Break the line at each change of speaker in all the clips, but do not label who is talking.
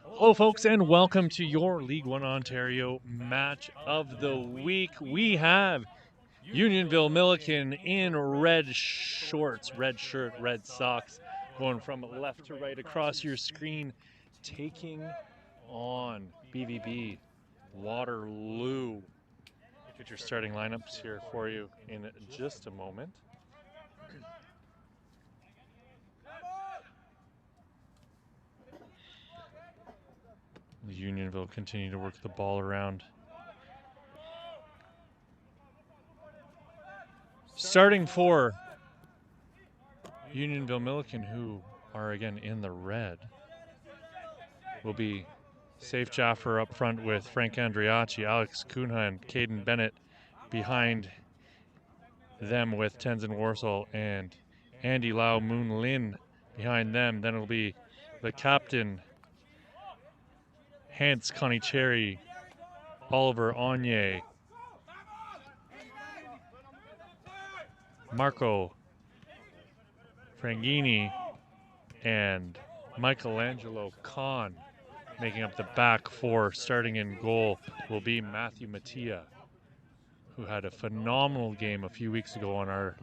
Hello, folks, and welcome to your League One Ontario match of the week. We have Unionville Milliken in red shorts, red shirt, red socks, going from left to right across your screen, taking on BVB Waterloo. Get your starting lineups here for you in just a moment. Unionville continue to work the ball around. Starting for Unionville Milliken, who are again in the red, will be Safe Jaffer up front with Frank Andriacci, Alex Cunha, and Caden Bennett behind them with Tenzin Warsaw and Andy Lau Moon Lin behind them. Then it'll be the captain, Hans Connie Cherry, Oliver Onyé, Marco Frangini, and Michelangelo Kahn. Making up the back four. Starting in goal will be Matthew Mattia, who had a phenomenal game a few weeks ago on our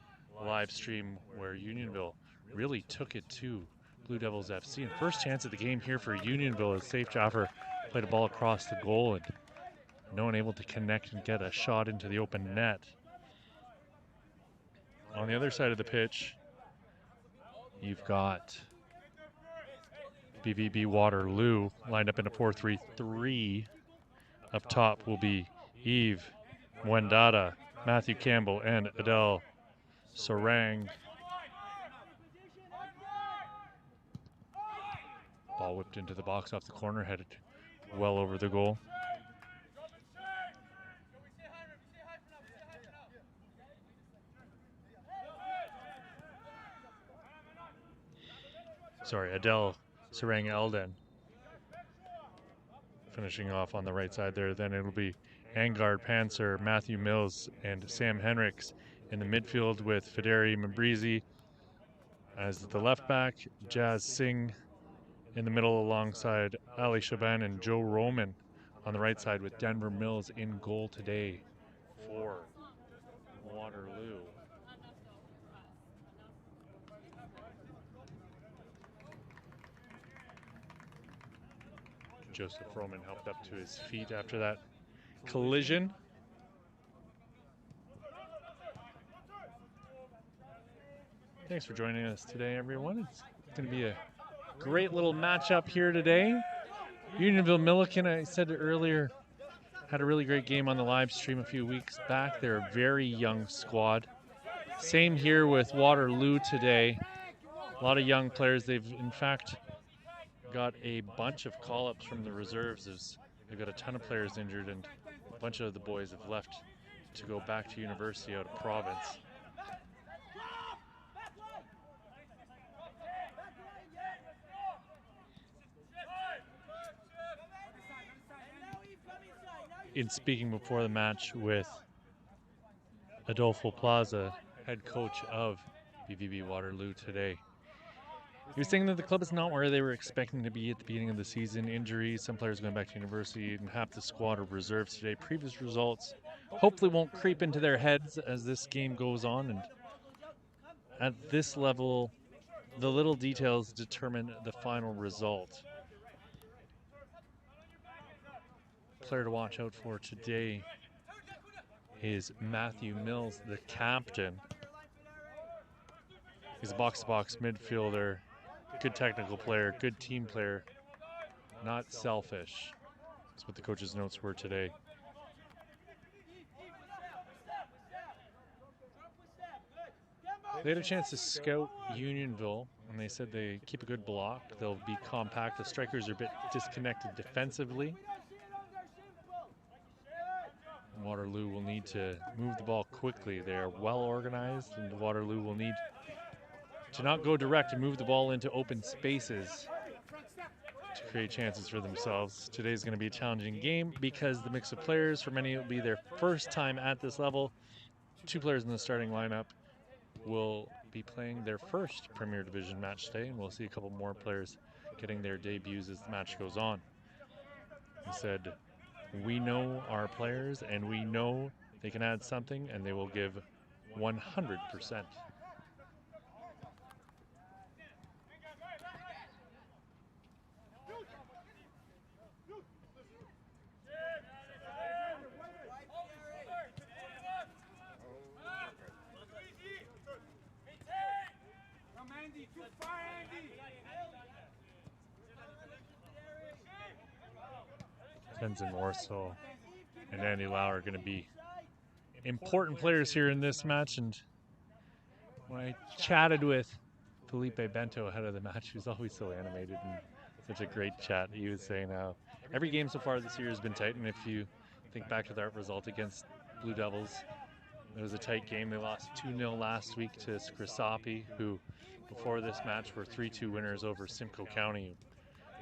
live stream where Unionville really took it to Blue Devils FC. And first chance of the game here for Unionville as Safe Jaffer played a ball across the goal and no one able to connect and get a shot into the open net. On the other side of the pitch, you've got BVB Waterloo lined up in a 4-3-3. Up top will be Yves Mwendada, Matthew Campbell, and Adele Sorang. Ball whipped into the box off the corner, headed well over the goal. Sorry, Adele Sorang Elden. Finishing off on the right side there. Then it'll be Angard Panzer, Matthew Mills, and Sam Henricks in the midfield with Federi Mabrizi as the left back, Jazz Singh in the middle alongside Ali Shaban and Joe Roman on the right side with Denver Mills in goal today for Waterloo. Joseph Roman helped up to his feet after that collision. Thanks for joining us today, everyone. It's going to be a great little matchup here today. Unionville Milliken, I said it earlier, had a really great game on the live stream a few weeks back. They're a very young squad. Same here with Waterloo today. A lot of young players. They've, in fact, got a bunch of call-ups from the reserves as they've got a ton of players injured and a bunch of the boys have left to go back to university out of province. In speaking before the match with Adolfo Plaza, head coach of BVB Waterloo today, he was saying that the club is not where they were expecting to be at the beginning of the season. Injuries, some players going back to university, and half the squad of reserves today. Previous results hopefully won't creep into their heads as this game goes on. And at this level, the little details determine the final result. Player to watch out for today is Matthew Mills, the captain. He's a box-to-box midfielder, good technical player, good team player, not selfish. That's what the coach's notes were today. They had a chance to scout Unionville, and they said they keep a good block. They'll be compact. The strikers are a bit disconnected defensively. Waterloo will need to move the ball quickly. They are well organized, and Waterloo will need to not go direct and move the ball into open spaces to create chances for themselves. Today's going to be a challenging game because the mix of players, for many, it will be their first time at this level. Two players in the starting lineup will be playing their first Premier Division match today, and we'll see a couple more players getting their debuts as the match goes on. He said, we know our players and we know they can add something and they will give 100%. Tenzin Warsaw and Andy Lau are going to be important players here in this match. And when I chatted with Felipe Bento ahead of the match, he was always so animated and such a great chat. He was saying how every game so far this year has been tight, and if you think back to that result against Blue Devils, it was a tight game. They lost 2-0 last week to Scrissapi, who before this match were 3-2 winners over Simcoe County.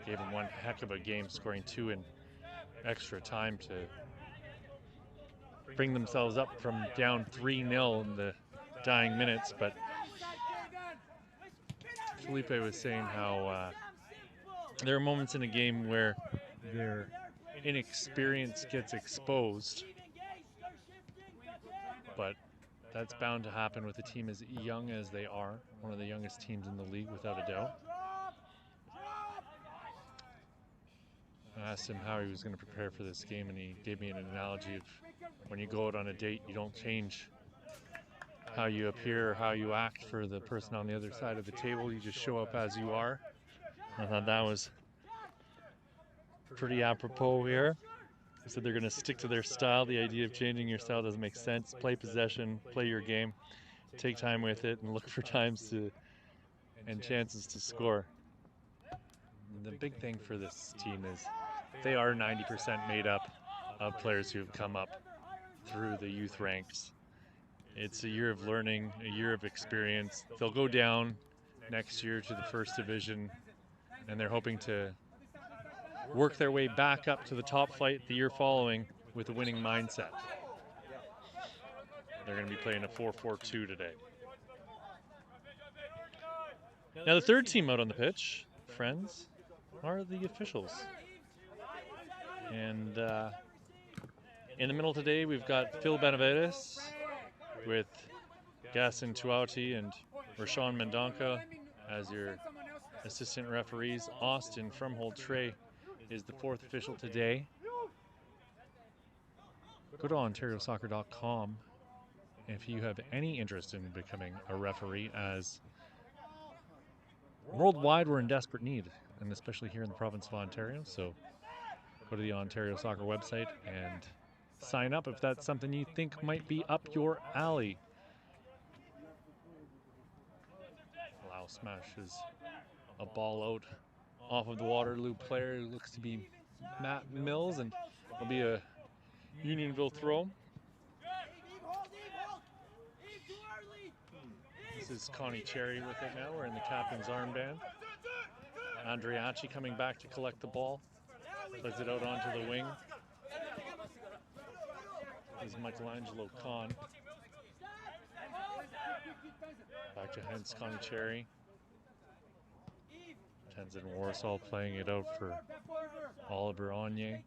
Gave them one heck of a game, scoring 2 in extra time to bring themselves up from down 3-0 in the dying minutes. But Felipe was saying how there are moments in a game where their inexperience gets exposed, but that's bound to happen with a team as young as they are, one of the youngest teams in the league without a doubt. I asked him how he was going to prepare for this game, and he gave me an analogy of when you go out on a date, you don't change how you appear or how you act for the person on the other side of the table. You just show up as you are. I thought that was pretty apropos here. They said they're going to stick to their style. The idea of changing your style doesn't make sense. Play possession, play your game, take time with it, and look for times to and chances to score. And the big thing for this team is they are 90% made up of players who have come up through the youth ranks. It's a year of learning, a year of experience. They'll go down next year to the first division, and they're hoping to work their way back up to the top flight the year following with a winning mindset. They're going to be playing a 4-4-2 today. Now the third team out on the pitch, friends, are the officials. And in the middle today, we've got Phil Benavides with Gaston Tuauti and Rashawn Mendonca as your assistant referees. Austin Fromhold Trey is the fourth official today. Go to OntarioSoccer.com if you have any interest in becoming a referee, as worldwide we're in desperate need, and especially here in the province of Ontario. So go to the Ontario Soccer website and sign up if that's something you think might be up your alley. Lau smashes a ball out off of the Waterloo player, who looks to be Matt Mills, and it'll be a Unionville throw. This is Connie Cherry with it now. We're in the captain's armband. Andriachi coming back to collect the ball. Plays it out onto the wing. This is Michelangelo Kahn. Back to Hens Connie Cherry. Tenzin Warsaw playing it out for Oliver Anye.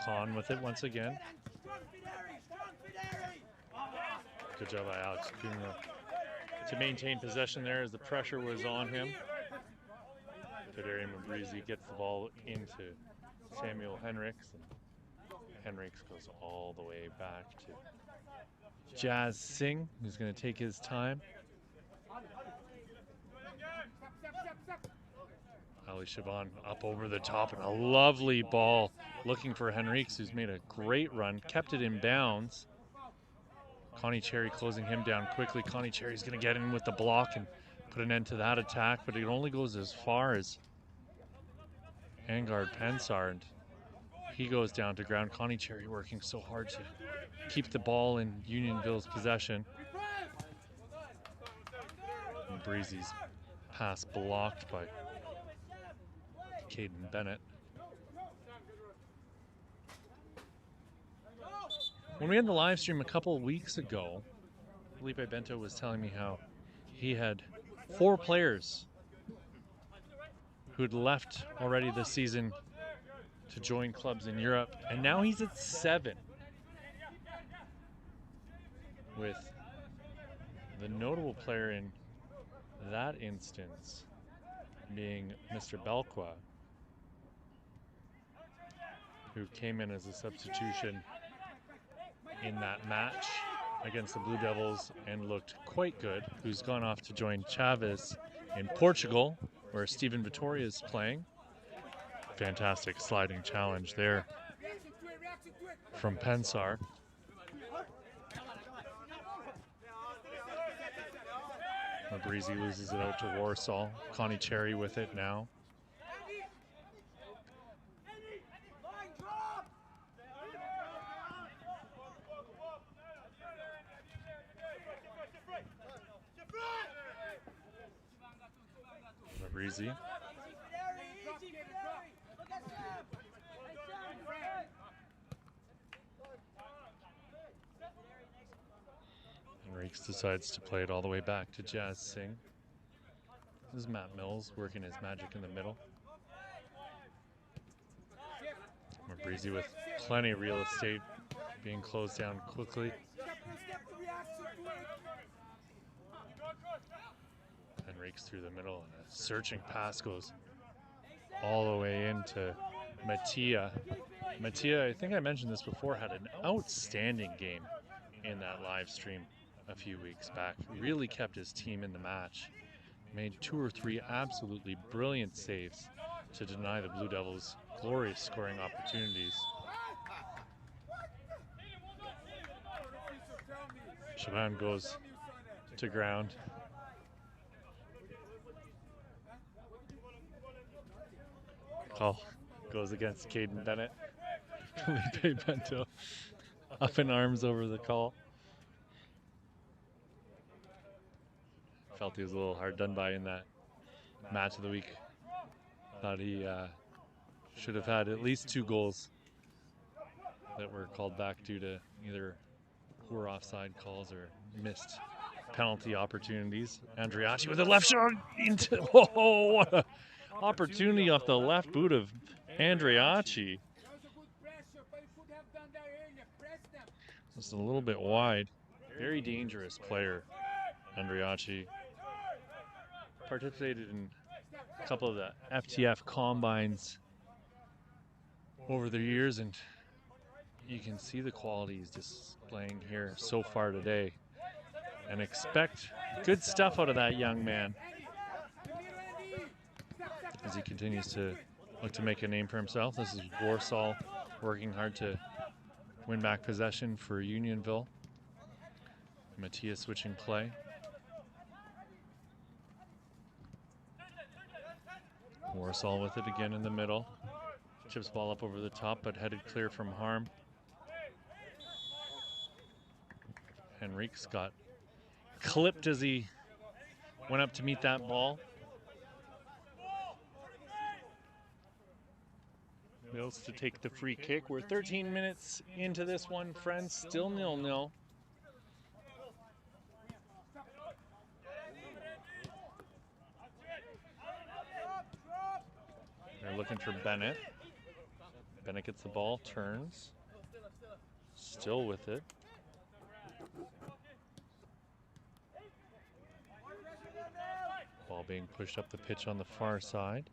Kahn with it once again. Good job by Alex Cunha to maintain possession there as the pressure was on him. Federico Mabrizi gets the ball into Samuel Henriks. Henriks goes all the way back to Jazz Singh, who's going to take his time. Ali Shaban up over the top, and a lovely ball looking for Henriks, who's made a great run, kept it in bounds. Connie Cherry closing him down quickly. Connie Cherry's going to get in with the block and put an end to that attack, but it only goes as far as Angard Pensar, and he goes down to ground. Connie Cherry working so hard to keep the ball in Unionville's possession. And Breezy's pass blocked by Caden Bennett. When we had the live stream a couple of weeks ago, Felipe Bento was telling me how he had 4 players who'd left already this season to join clubs in Europe, and now he's at 7, with the notable player in that instance being Mr. Belqua, who came in as a substitution in that match against the Blue Devils and looked quite good, who's gone off to join Chaves in Portugal, where Stephen Vittoria is playing. Fantastic sliding challenge there from Pensar. Breezy loses it out to Warsaw. Connie Cherry with it now. Breezy. Reeks decides to play it all the way back to Jazz Singh. This is Matt Mills working his magic in the middle. Breezy with plenty of real estate being closed down quickly. And Reeks through the middle. And a searching pass goes all the way into Mattia. Mattia, I think I mentioned this before, had an outstanding game in that live stream a few weeks back. Really kept his team in the match. Made 2 or 3 absolutely brilliant saves to deny the Blue Devils glorious scoring opportunities. Shaban goes to ground. Call goes against Caden Bennett. Felipe Bento up in arms over the call. Felt he was a little hard done by in that match of the week. Thought he should have had at least 2 goals that were called back due to either poor offside calls or missed penalty opportunities. Andriachi with a left shot into, oh, what a opportunity off the left boot of Andriachi. Just a little bit wide. Very dangerous player, Andriachi. Participated in a couple of the FTF combines over the years, and you can see the quality he's displaying here so far today, and expect good stuff out of that young man as he continues to look to make a name for himself. This is Warsaw working hard to win back possession for Unionville. Mattia switching play. Warsaw with it again in the middle. Chips ball up over the top, but headed clear from harm. Henrique's got clipped as he went up to meet that ball. Mills to take the free kick. We're 13 minutes into this one, friends. Still 0-0. They're looking for Bennett. Bennett gets the ball, turns. Still with it. Ball being pushed up the pitch on the far side.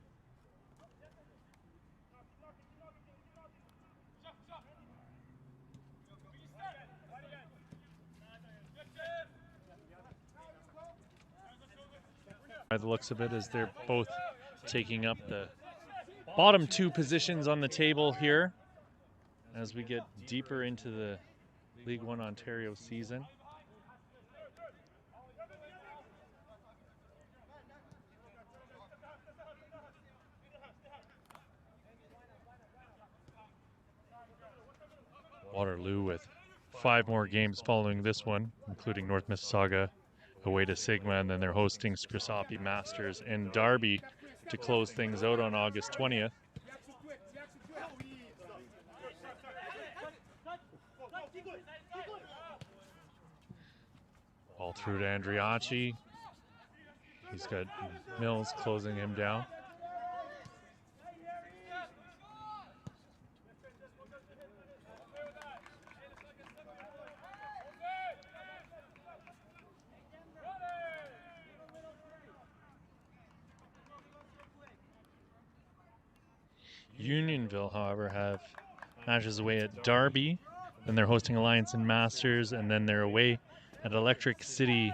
By the looks of it, as they're both taking up the bottom 2 positions on the table here as we get deeper into the League One Ontario season. Waterloo with 5 more games following this one, including North Mississauga away to Sigma, and then they're hosting Scrissapi Masters in Derby to close things out on August 20th. Ball through to Andriacci. He's got Mills closing him down. Unionville, however, have matches away at Derby, then they're hosting Alliance and Masters, and then they're away at Electric City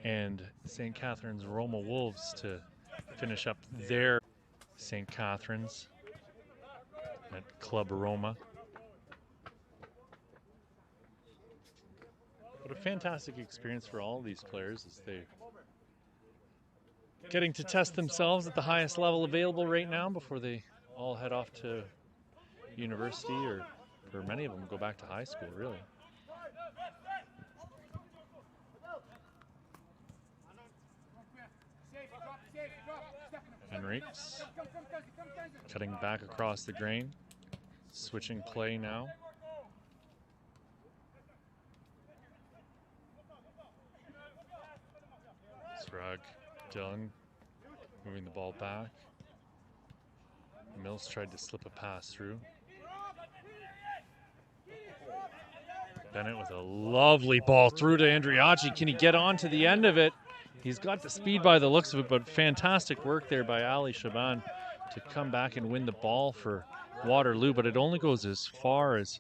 and St. Catharines Roma Wolves to finish up their St. Catharines at Club Roma. What a fantastic experience for all of these players as they're getting to test themselves at the highest level available right now before they all head off to university, or for many of them go back to high school, really. Henriques cutting back across the grain, switching play now. Srug, Dillon moving the ball back. Mills tried to slip a pass through. Bennett with a lovely ball through to Andriacci. Can he get on to the end of it? He's got the speed by the looks of it, but fantastic work there by Ali Shaban to come back and win the ball for Waterloo, but it only goes as far as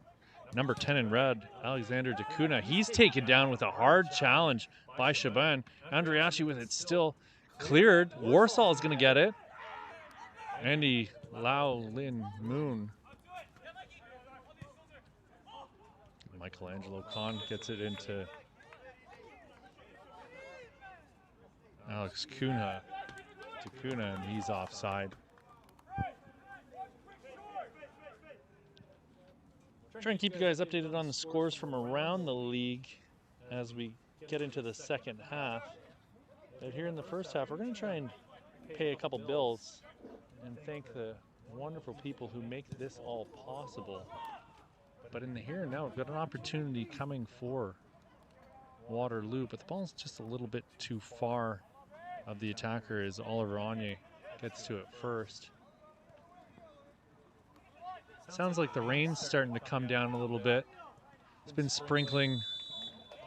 number 10 in red, Alexander Dacuna. He's taken down with a hard challenge by Shaban. Andriacci with it still cleared. Warsaw is going to get it. Andy Lau Lin Moon. Michelangelo Khan gets it into Alex Cunha. Dacuna, and he's offside. Try and keep you guys updated on the scores from around the league as we get into the second half. But here in the first half, we're going to try and pay a couple bills and thank the wonderful people who make this all possible. But in the here and now, we've got an opportunity coming for Waterloo, but the ball's just a little bit too far of the attacker as Oliver Anye gets to it first. Sounds like the rain's starting to come down a little bit. It's been sprinkling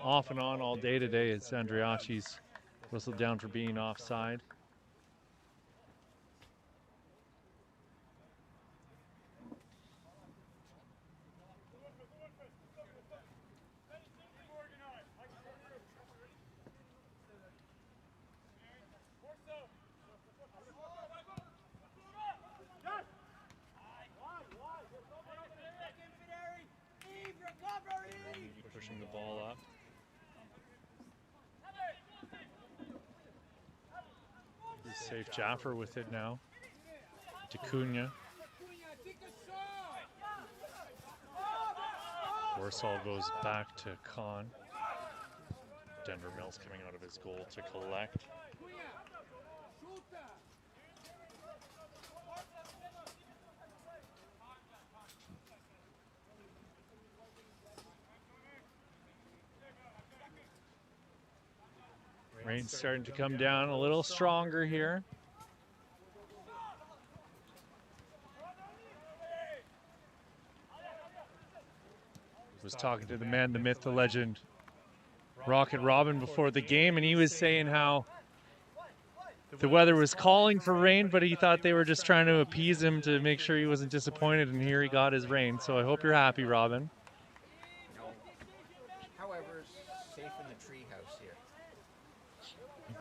off and on all day today as Andriacci's whistled down for being offside. Pushing the ball up. He's safe. Jaffer with it now. Dacuna. Warsaw goes back to Khan. Denver Mills coming out of his goal to collect. Rain's starting to come down a little stronger here. Was talking to the man, the myth, the legend, Rocket Robin before the game, and he was saying how the weather was calling for rain, but he thought they were just trying to appease him to make sure he wasn't disappointed, and here he got his rain. So I hope you're happy, Robin.
However, safe in the treehouse here.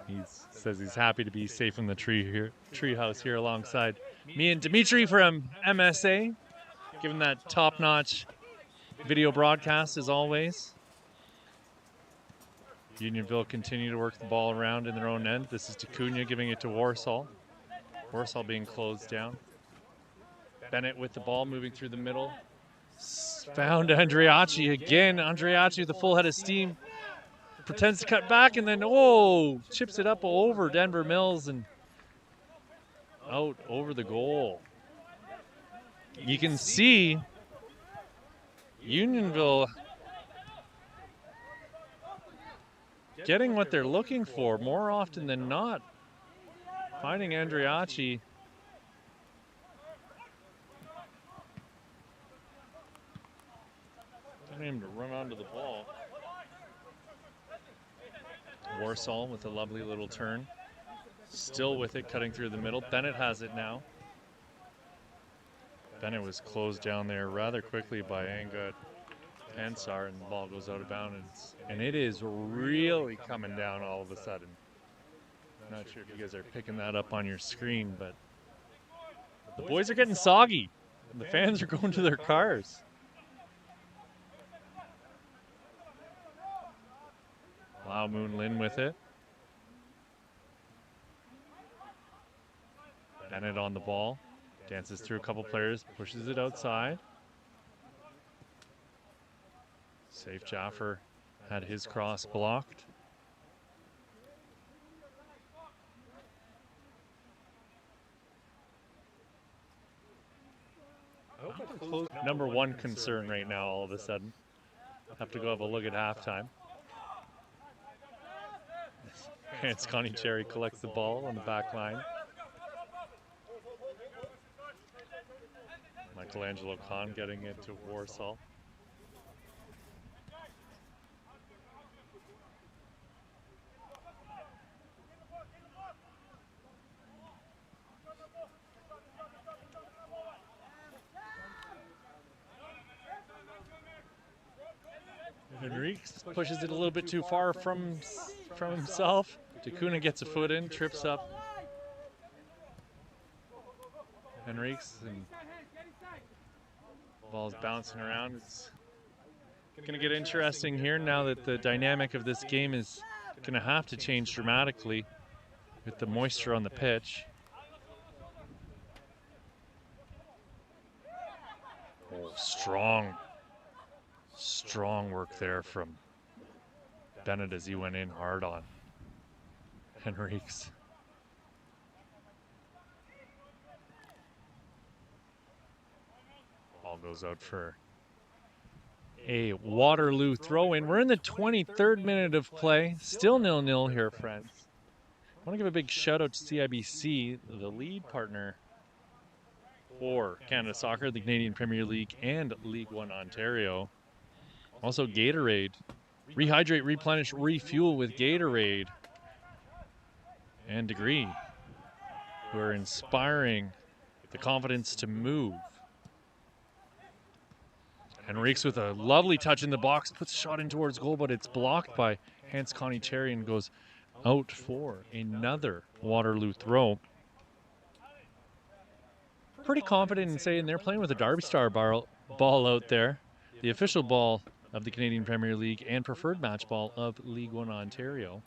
He says he's happy to be safe in the treehouse here alongside me and Dimitri from MSA, giving that top-notch video broadcast as always. Unionville continue to work the ball around in their own end. This is Dacuna giving it to Warsaw. Warsaw being closed down. Bennett with the ball moving through the middle. Found Andriacci again. Andriacci with a full head of steam. Pretends to cut back and then, oh, chips it up over Denver Mills and out over the goal. You can see Unionville getting what they're looking for more often than not. Finding Andriachi. Getting him to run onto the ball. Warsaw with a lovely little turn. Still with it, cutting through the middle. Bennett has it now. Bennett was closed down there rather quickly by Anga Ansar, and the ball goes out of bounds. And it is really coming down all of a sudden. Not sure if you guys are picking that up on your screen, but the boys are getting soggy. And the fans are going to their cars. Lau Moon Lin with it. Bennett on the ball. Dances through a couple players, pushes it outside. Safe Jaffer had his cross blocked. Number one concern right now all of a sudden. Have to go have a look at halftime. It's Connie Cherry collects the ball on the back line. Michelangelo Khan getting into Warsaw. Henriques pushes it a little bit too far from himself. Takuna gets a foot in, trips up Henriques, and ball's bouncing around. It's going to get interesting here now that the dynamic of this game is going to have to change dramatically with the moisture on the pitch. Oh, strong work there from Bennett as he went in hard on Henriques. Ball goes out for a Waterloo throw-in. We're in the 23rd minute of play. Still 0-0 here, friends. I want to give a big shout-out to CIBC, the lead partner for Canada Soccer, the Canadian Premier League, and League One Ontario. Also Gatorade. Rehydrate, replenish, refuel with Gatorade. And Degree, who are inspiring the confidence to move. Henriques with a lovely touch in the box, puts a shot in towards goal, but it's blocked by Hans Connie Cherry and goes out for another Waterloo throw. Pretty confident in saying they're playing with a Derby Star ball out there, the official ball of the Canadian Premier League and preferred match ball of League One Ontario.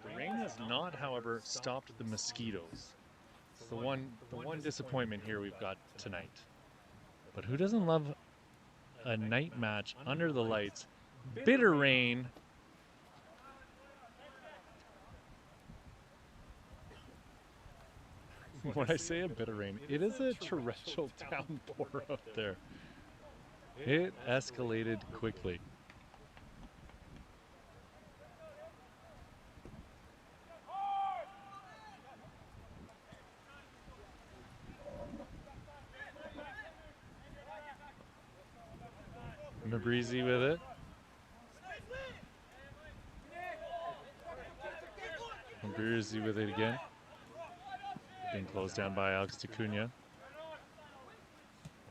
The rain has not, however, stopped the mosquitoes. It's the one disappointment here we've got tonight. But who doesn't love a night match under the lights? Bitter rain. When I say a bitter rain, it is a torrential downpour out there. It escalated quickly. Mabrizi with it. Mabrizi with it again. Being closed down by Alex Tacuna.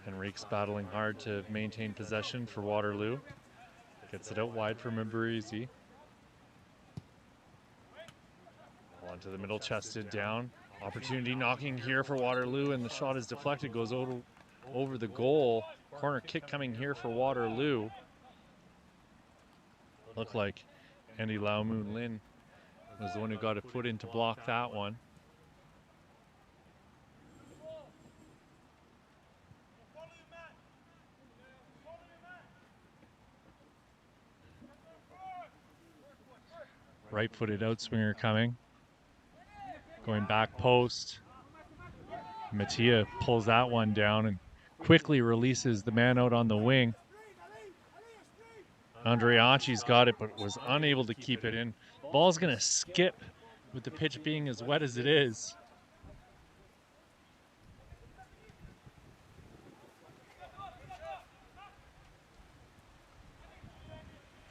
Henriques battling hard to maintain possession for Waterloo. Gets it out wide for Mabrizi. Onto the middle, chested down. Opportunity knocking here for Waterloo, and the shot is deflected, goes over the goal. Corner kick coming here for Waterloo. Looked like Andy Lau Moon Lin was the one who got a foot in to block that one. Right-footed outswinger coming. Going back post. Mattia pulls that one down and quickly releases the man out on the wing. Andreacci's got it, but was unable to keep it in. Ball's going to skip with the pitch being as wet as it is.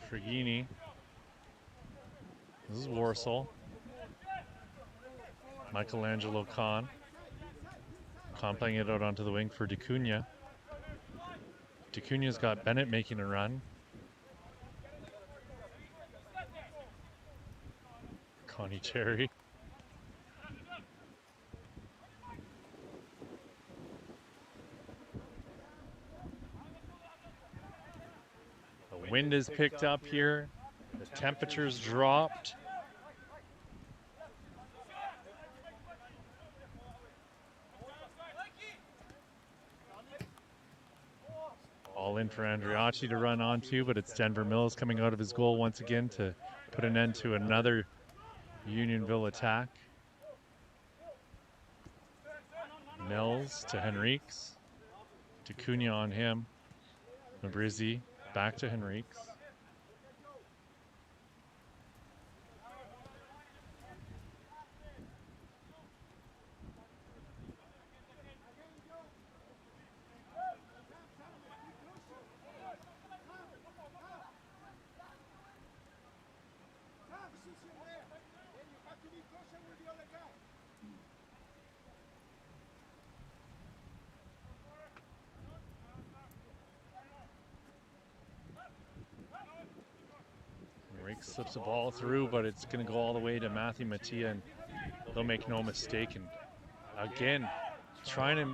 Frigini. This is Warsaw. Michelangelo Khan. Khan playing it out onto the wing for D'Acunha. D'Acunha's got Bennett making a run. Connie Cherry. The wind is picked up here. The temperature's dropped. All in for Andreacci to run onto, but it's Denver Mills coming out of his goal once again to put an end to another Unionville attack. Mills to Henriques. D'Acunha on him. Mabrizzi back to Henriques. Slips the ball through, but it's going to go all the way to Matthew Mattia, and they'll make no mistake. And again, trying to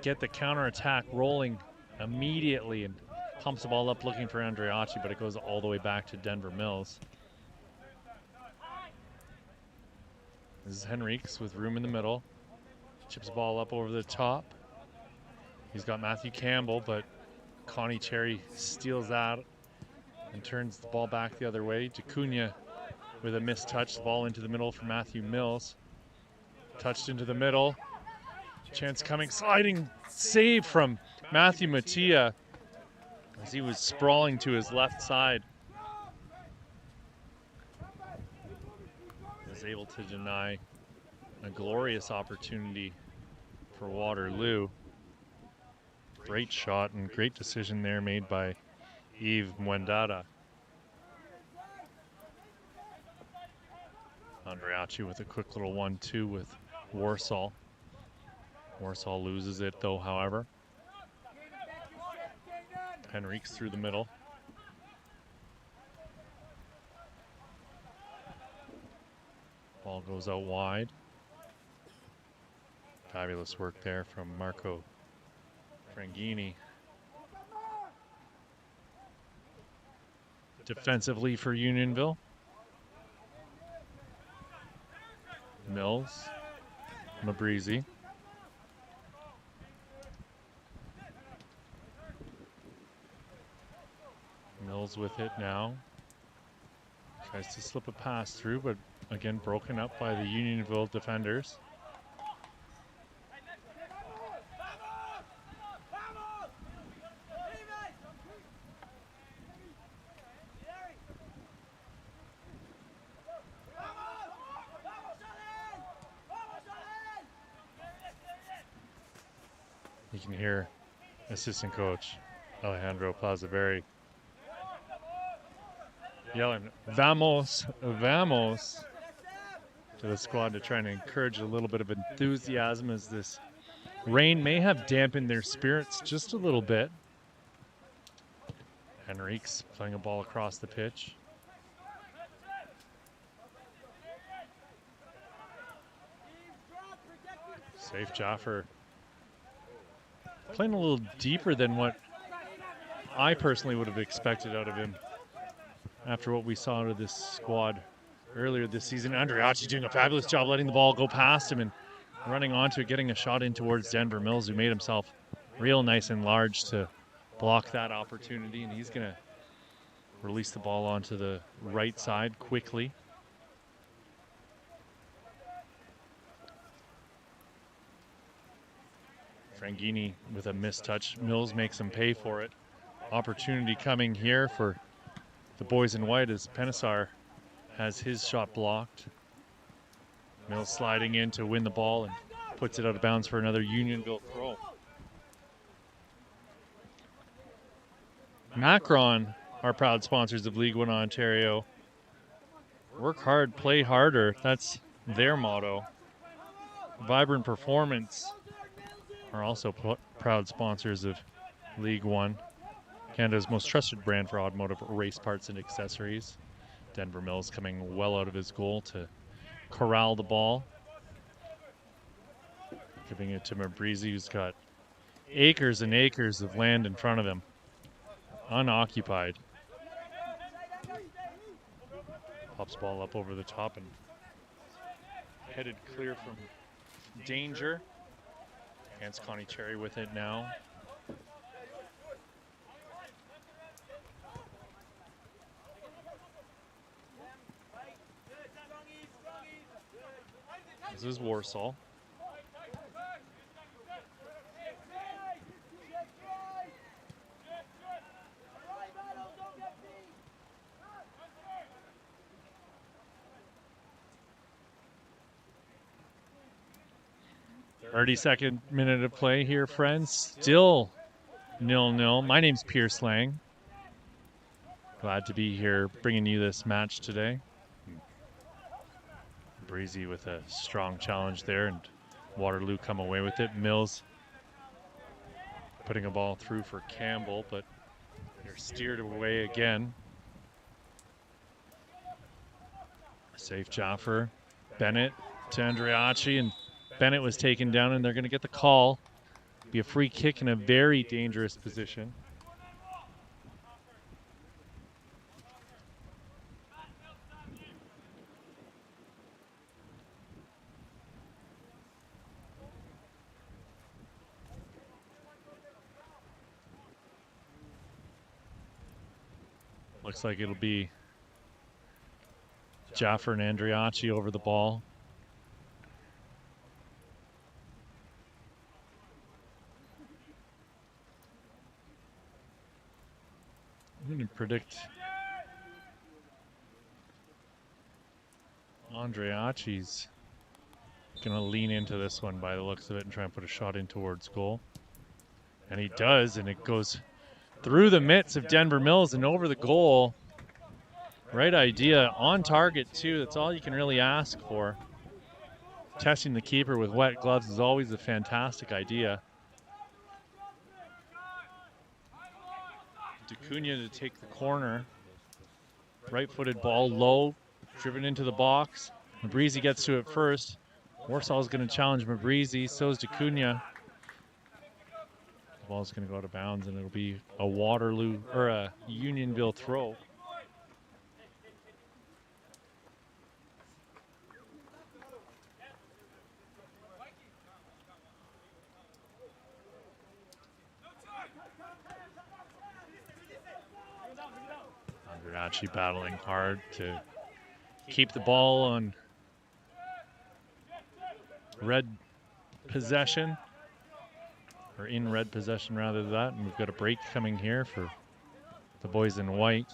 get the counterattack rolling immediately, and pumps the ball up looking for Andreacci, but it goes all the way back to Denver Mills. This is Henriques with room in the middle. Chips the ball up over the top. He's got Matthew Campbell, but Connie Cherry steals that and turns the ball back the other way. D'Acunha with a missed touch, the ball into the middle for Matthew Mills. Touched into the middle. Chance coming, sliding save from Matthew Mattia as he was sprawling to his left side. Was able to deny a glorious opportunity for Waterloo. Great shot and great decision there made by Yves Mwendada. Andreacci with a quick little 1-2 with Warsaw. Warsaw loses it though, however. Henriques through the middle. Ball goes out wide. Fabulous work there from Marco Frangini. Defensively for Unionville. Mills. Mabrizzi. Mills with it now. Tries to slip a pass through, but again broken up by the Unionville defenders. You can hear assistant coach Alejandro Plazaveri yelling, "Vamos, vamos," to the squad to try and encourage a little bit of enthusiasm as this rain may have dampened their spirits just a little bit. Henriques playing a ball across the pitch. Safe Jaffer. Playing a little deeper than what I personally would have expected out of him after what we saw out of this squad earlier this season. Andreacci doing a fabulous job letting the ball go past him and running onto it, getting a shot in towards Denver Mills, who made himself real nice and large to block that opportunity. And he's going to release the ball onto the right side quickly. Frangini with a missed touch. Mills makes him pay for it. Opportunity coming here for the boys in white as Penisar has his shot blocked. Mills sliding in to win the ball and puts it out of bounds for another Unionville throw. Macron are proud sponsors of League One Ontario. Work hard, play harder. That's their motto. Vibrant Performance are also proud sponsors of League One, Canada's most trusted brand for automotive race parts and accessories. Denver Mills coming well out of his goal to corral the ball. Giving it to Mabrizi, who's got acres and acres of land in front of him, unoccupied. Pops ball up over the top and headed clear from danger. Against Connie Cherry with it now. This is Warsaw. Second minute of play here, friends. Still 0-0. My name's Pierce Lang. Glad to be here bringing you this match today. Breezy with a strong challenge there, and Waterloo come away with it. Mills putting a ball through for Campbell, but they're steered away again. Safe Jaffer. Bennett to Andreacci, and Bennett was taken down, and they're going to get the call. Be a free kick in a very dangerous position. Looks like it'll be Jaffer and Andreacci over the ball. I'm going to predict Andreacci's going to lean into this one by the looks of it and try and put a shot in towards goal. And he does, and it goes through the mitts of Denver Mills and over the goal. Right idea, on target too. That's all you can really ask for. Testing the keeper with wet gloves is always a fantastic idea. DeCunha to take the corner. Right-footed ball low, driven into the box. Mabrizi gets to it first. Warsaw's going to challenge Mabrizi, so is DeCunha. The ball's going to go out of bounds, and it'll be a Waterloo or a Unionville throw. Andreacci battling hard to keep the ball on red possession, or in red possession rather than that. And we've got a break coming here for the boys in white.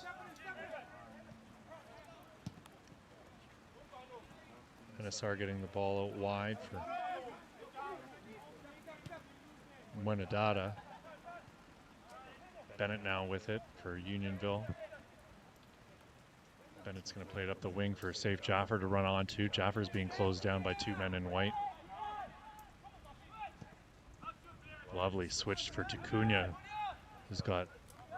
Penisar getting the ball out wide for Wenedata. Bennett now with it for Unionville. Bennett's going to play it up the wing for safe Jaffer to run onto. Jaffer's being closed down by two men in white. Lovely switch for DeCunha, who's got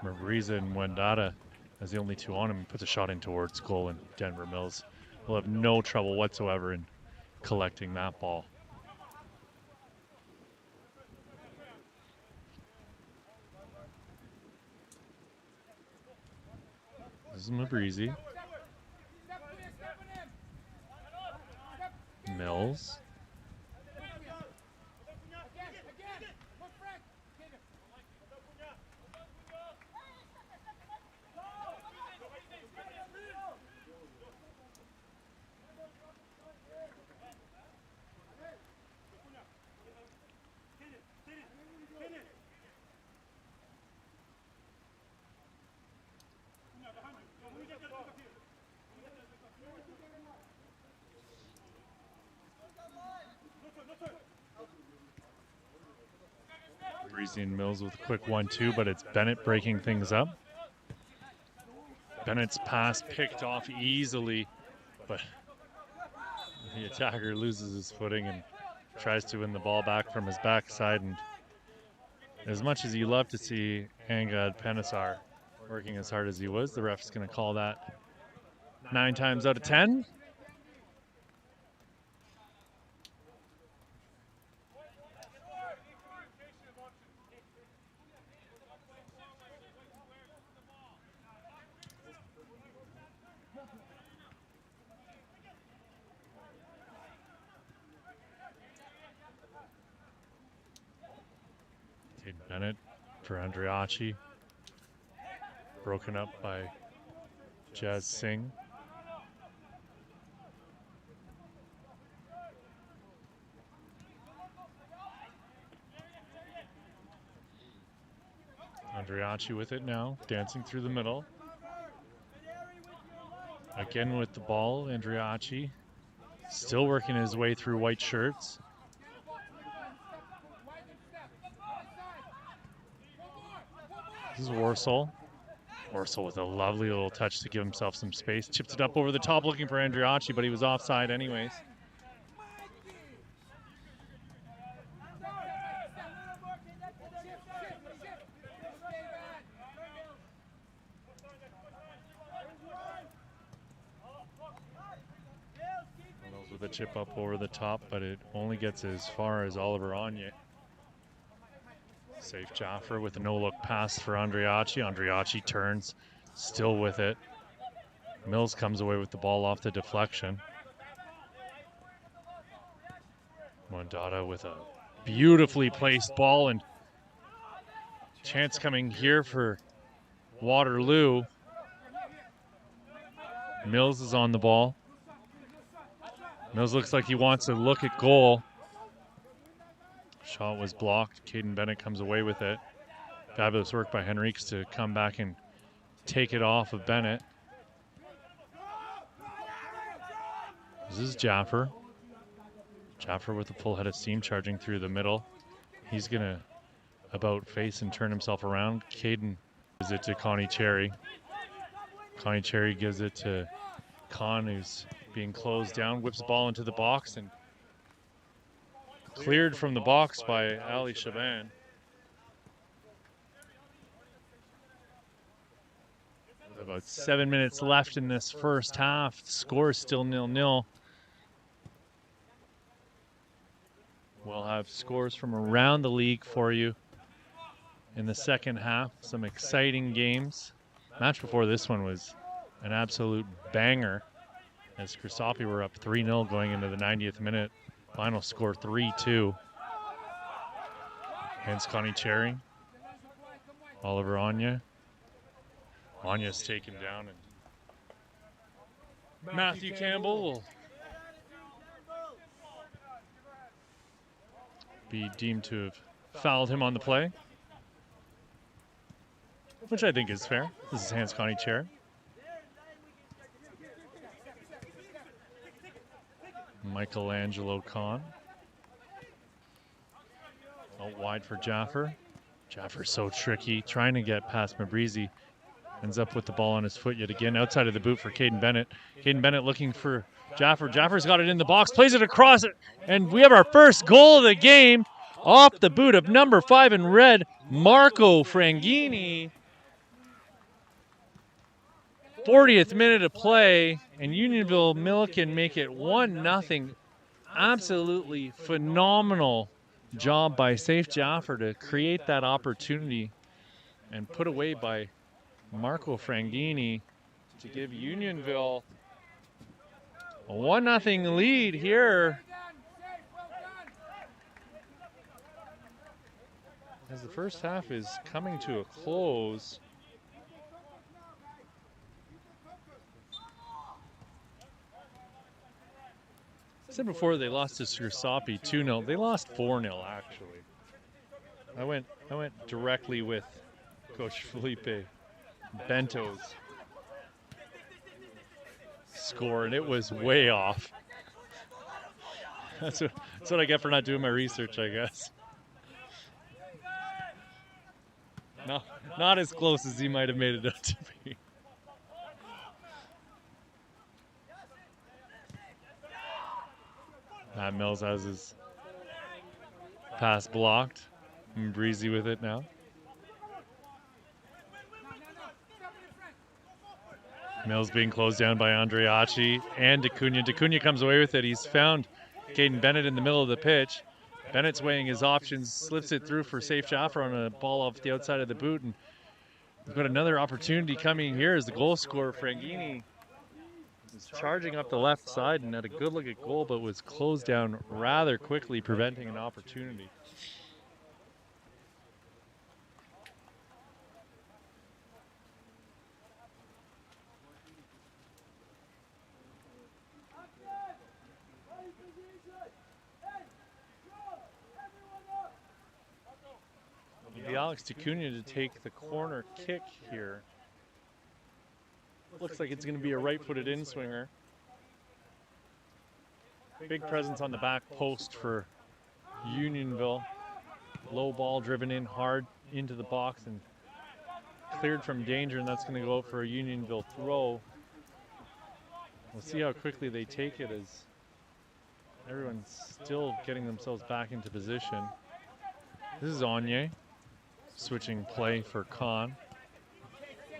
Mabriza and Wenedata as the only two on him. Puts a shot in towards goal, and Denver Mills will have no trouble whatsoever in collecting that ball. This is Mabrizi. Mills. Breezy and Mills with a quick 1-2, but it's Bennett breaking things up. Bennett's pass picked off easily, but the attacker loses his footing and tries to win the ball back from his backside. And as much as you love to see Angad Penisar working as hard as he was, the ref's going to call that 9 times out of 10. Bennett for Andriachi. Broken up by Jazz Singh. Andriachi with it now, dancing through the middle. Again with the ball, Andriachi still working his way through white shirts. This is Warsaw. Warsaw with a lovely little touch to give himself some space. Chipped it up over the top looking for Andriachi, but he was offside anyways. With a chip up over the top, but it only gets as far as Oliver Anye. Safe Jaffer with a no-look pass for Andriachi. Andriachi turns, still with it. Mills comes away with the ball off the deflection. Mondada with a beautifully placed ball, and chance coming here for Waterloo. Mills is on the ball. Mills looks like he wants to look at goal. Shot was blocked. Caden Bennett comes away with it. Fabulous work by Henriques to come back and take it off of Bennett. This is Jaffer. Jaffer with a full head of steam charging through the middle. He's going to about face and turn himself around. Caden gives it to Connie Cherry. Connie Cherry gives it to Con, who's being closed down, whips the ball into the box and cleared from the box by Ali Shaban. With about 7 minutes left in this first half. The score is still 0-0. We'll have scores from around the league for you in the second half. Some exciting games. Match before this one was an absolute banger, as Chrysopi were up 3-0 going into the 90th minute. Final score 3-2. Hence Connie Cherry. Oliver Anya. Anya's taken down, and Matthew Campbell will be deemed to have fouled him on the play, which I think is fair. This is Hans Connie Cherry. Michelangelo Kahn. Out wide for Jaffer. Jaffer's so tricky, trying to get past Mabrizi. Ends up with the ball on his foot yet again, outside of the boot for Caden Bennett. Caden Bennett looking for Jaffer. Jaffer's got it in the box, plays it across it, and we have our first goal of the game off the boot of number 5 in red, Marco Frangini. 40th minute of play, and Unionville Milliken make it 1-0. Absolutely phenomenal job by Safe Jaffer to create that opportunity and put away by Marco Frangini to give Unionville a 1-0 lead here. As the first half is coming to a close. I said before they lost to Chrysopi 2-0. They lost 4-0 actually. I went directly with Coach Felipe Bento's score, and it was way off. That's what I get for not doing my research, I guess. No, not as close as he might have made it out to be. Matt Mills has his pass blocked. And Breezy with it now. Mills being closed down by Andreacci and D'Acunha. D'Acunha comes away with it. He's found Caden Bennett in the middle of the pitch. Bennett's weighing his options, slips it through for Safe Jaffer on a ball off the outside of the boot. And we've got another opportunity coming here as the goal scorer, Frangini, is charging up the left side and had a good look at goal, but was closed down rather quickly, preventing an opportunity. It'll be Alex D'Acunha to take the corner kick here. Looks like it's going to be a right-footed in-swinger. Big presence on the back post for Unionville. Low ball driven in hard into the box and cleared from danger, and that's going to go out for a Unionville throw. We'll see how quickly they take it as everyone's still getting themselves back into position. This is Anye switching play for Kahn.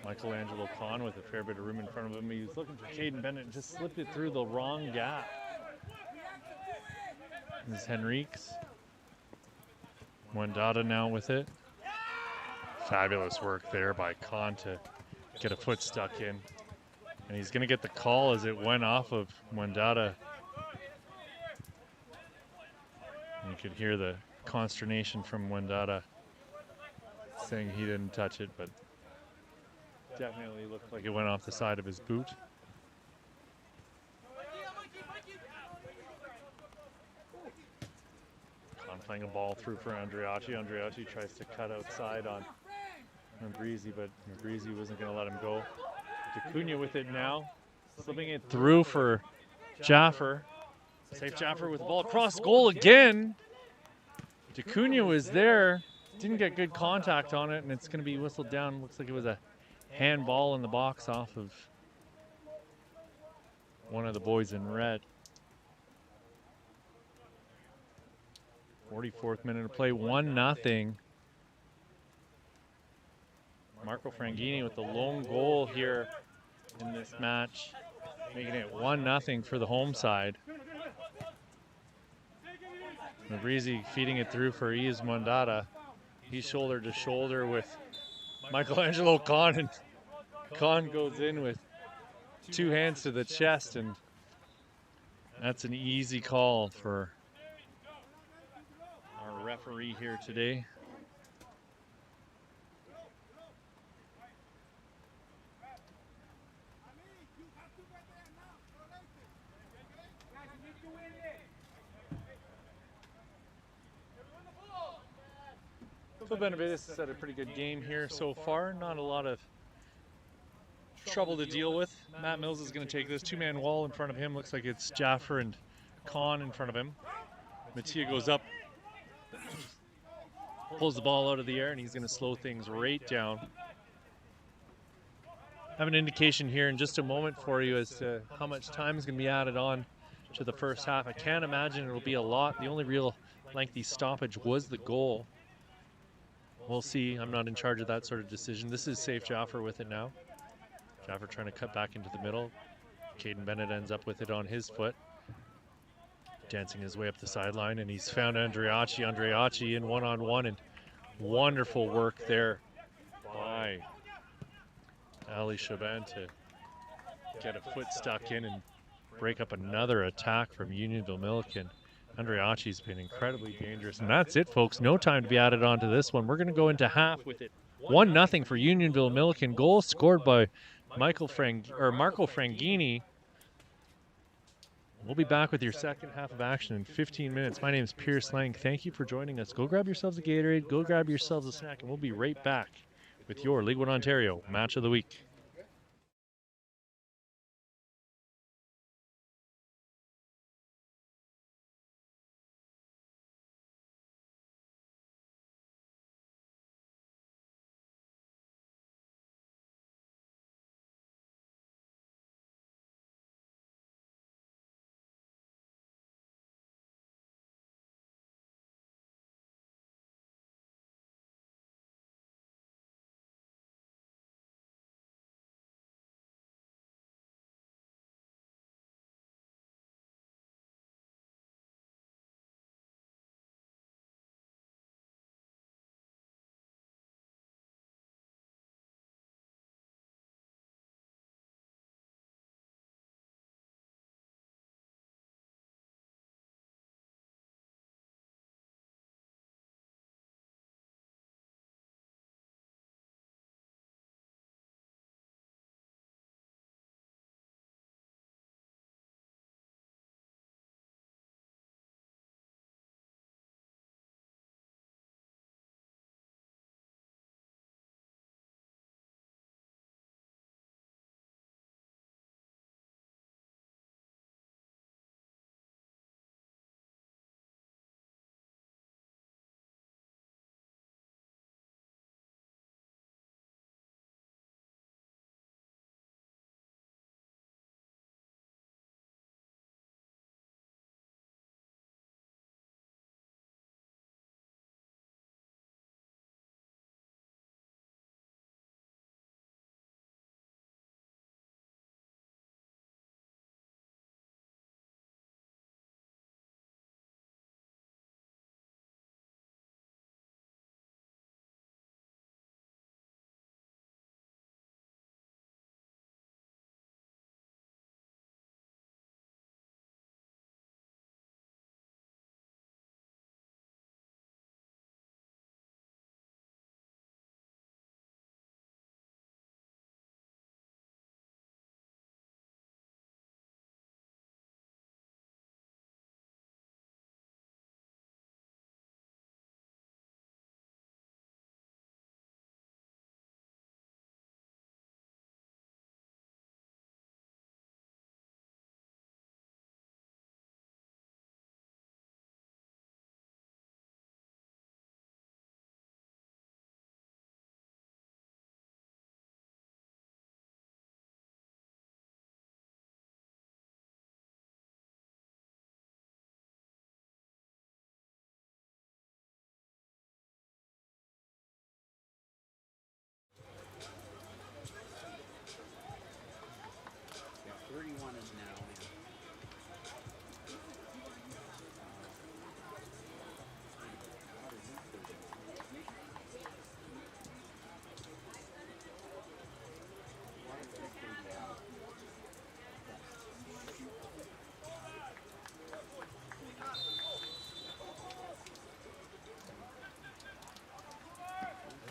Michelangelo Kahn with a fair bit of room in front of him. He was looking for Caden Bennett and just slipped it through the wrong gap. This is Henriques. Wendata now with it. Fabulous work there by Kahn to get a foot stuck in. And he's going to get the call as it went off of Wendata. You could hear the consternation from Wendata saying he didn't touch it, but definitely looked like it went off the side of his boot. Kahn playing a ball through for Andreacci. Andreacci tries to cut outside on Breezy, but Breezy wasn't going to let him go. D'Acunha with it now, slipping it through for Jaffer. Safe Jaffer with the ball across goal again. D'Acunha was there, didn't get good contact on it, and it's going to be whistled down. Looks like it was a handball in the box off of one of the boys in red. 44th minute of play, 1-0. Marco Frangini with the lone goal here in this match, making it 1-0 for the home side. Breezy feeding it through for Ias Mondada. He's shoulder to shoulder with Michelangelo Kahn, and Kahn goes in with two hands to the chest, and that's an easy call for our referee here today. So Benavides has had a pretty good game here so far. Not a lot of trouble to deal with. Matt Mills is going to take this two-man wall in front of him. Looks like it's Jaffer and Kahn in front of him. Mattia goes up, pulls the ball out of the air, and he's going to slow things right down. I have an indication here in just a moment for you as to how much time is going to be added on to the first half. I can't imagine it'll be a lot. The only real lengthy stoppage was the goal. We'll see. I'm not in charge of that sort of decision. This is Safe Jaffer with it now. Jaffer trying to cut back into the middle. Caden Bennett ends up with it on his foot, dancing his way up the sideline, and he's found Andreacci. Andreacci in one-on-one, and wonderful work there by Ali Chaban to get a foot stuck in and break up another attack from Unionville Milliken. Andreacci's been incredibly dangerous. And that's it, folks. No time to be added on to this one. We're going to go into half with it. 1-0 for Unionville Milliken. Goal scored by Marco Frangini. We'll be back with your second half of action in 15 minutes. My name is Pierce Lang. Thank you for joining us. Go grab yourselves a Gatorade. Go grab yourselves a snack, and we'll be right back with your League One Ontario Match of the Week.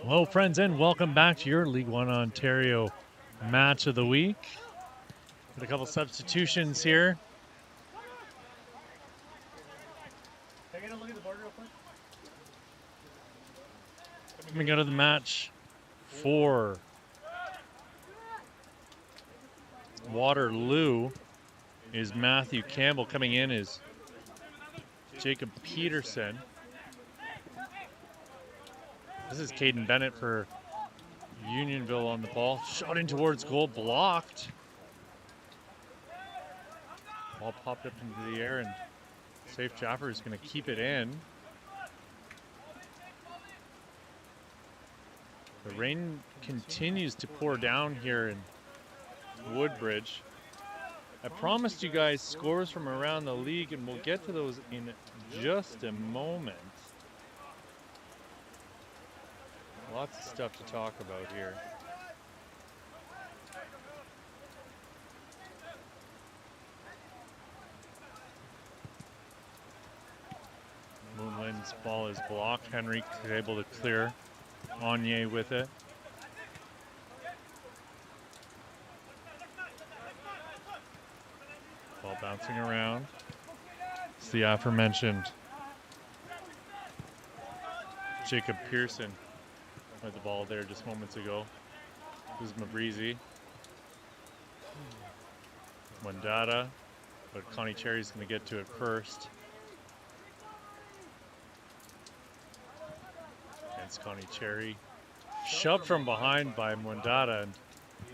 Hello, friends, and welcome back to your League One Ontario match of the week. Got a couple substitutions here. Can I get a look at the board real quick? Coming out of the match for Waterloo is Matthew Campbell. Coming in is Jacob Peterson. This is Caden Bennett for Unionville on the ball. Shot in towards goal, blocked. Ball popped up into the air, and Safe Jaffer is going to keep it in. The rain continues to pour down here in Woodbridge. I promised you guys scores from around the league, and we'll get to those in just a moment. Lots of stuff to talk about here. Moonland's ball is blocked. Henry is able to clear. Anye with it. Ball bouncing around. It's the aforementioned Jacob Pearson had the ball there just moments ago. This is Mabrizi. Wandata, but Connie Cherry's going to get to it first. Against Connie Cherry. Shoved from behind by Mwandata, and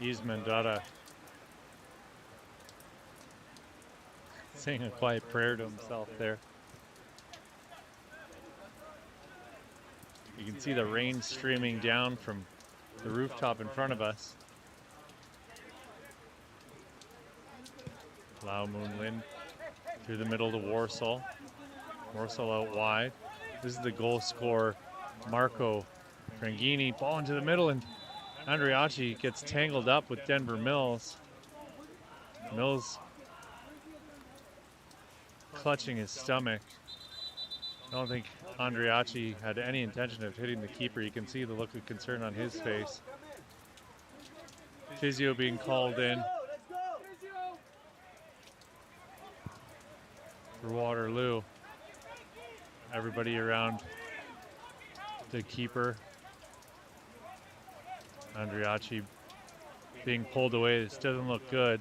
he's Mwandata saying a quiet prayer to himself there. You can see the rain streaming down from the rooftop in front of us. Lau Moonlin through the middle to Warsaw. Warsaw out wide. This is the goal scorer, Marco Frangini. Ball into the middle, and Andriachi gets tangled up with Denver Mills. Mills clutching his stomach. I don't think Andriachi had any intention of hitting the keeper. You can see the look of concern on his face. Physio being called in for Waterloo. Everybody around the keeper. Andriachi being pulled away. This doesn't look good.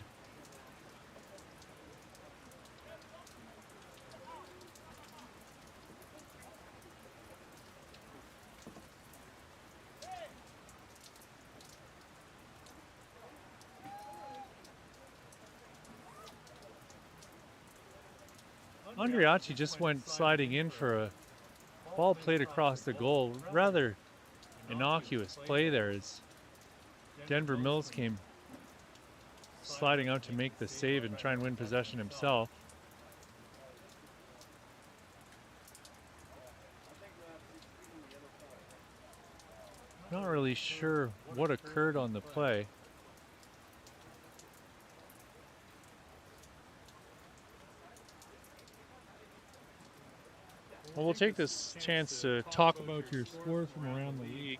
Andriachi just went sliding in for a ball played across the goal. Rather innocuous play there as Denver Mills came sliding out to make the save and try and win possession himself. Not really sure what occurred on the play. Well, we'll take this chance to talk about your scores from around the league.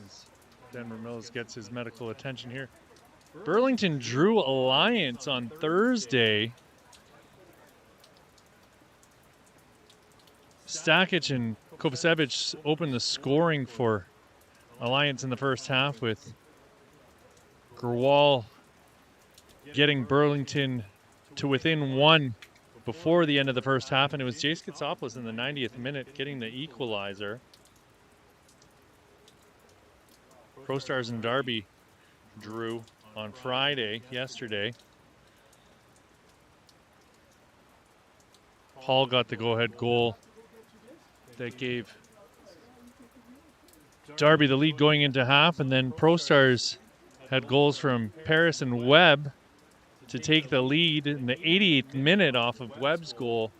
As Denver Mills gets his medical attention here. Burlington drew Alliance on Thursday. Stakic and Kovacevic opened the scoring for Alliance in the first half, with Grewal getting Burlington to within one before the end of the first half, and it was Jace Katsopoulos in the 90th minute getting the equalizer. Pro Stars and Derby drew on Friday, yesterday. Paul got the go-ahead goal that gave Derby the lead going into half, and then Pro Stars had goals from Paris and Webb to take the lead in the 88th minute off of Webb's goal.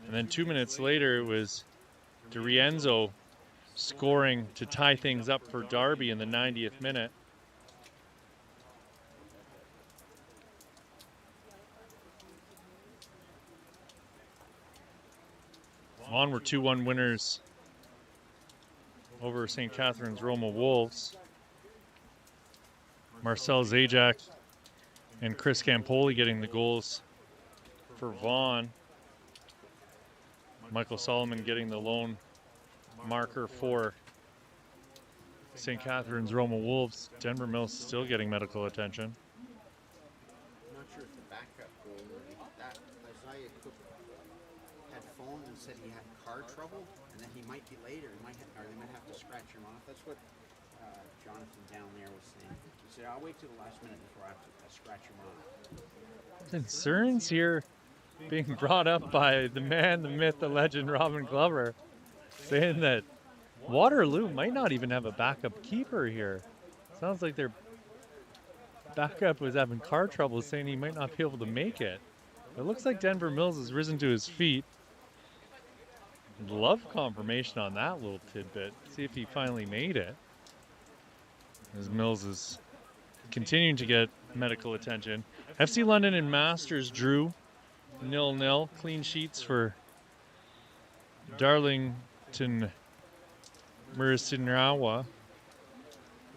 And then 2 minutes later, it was DiRienzo scoring to tie things up for Derby in the 90th minute. Vaughan were 2-1 winners over St. Catharines Roma Wolves. Marcel Zajac and Chris Campoli getting the goals for Vaughan. Michael Solomon getting the lone marker for St. Catharines Roma Wolves. Denver Mills still getting medical attention.
I'm not sure if the backup goalie, that Isaiah Cook had phoned and said he had car trouble and that he might be late or they might have to scratch him off. That's what Jonathan down there was saying. He said, I'll wait till the last minute before I have to scratch him off.
Concerns here being brought up by the man, the myth, the legend, Robin Glover, saying that Waterloo might not even have a backup keeper here. Sounds like their backup was having car trouble, saying he might not be able to make it. It looks like Denver Mills has risen to his feet. Love confirmation on that little tidbit. See if he finally made it. As Mills is continuing to get medical attention. FC London and Masters drew 0-0. Clean sheets for Darlington Murasinawa,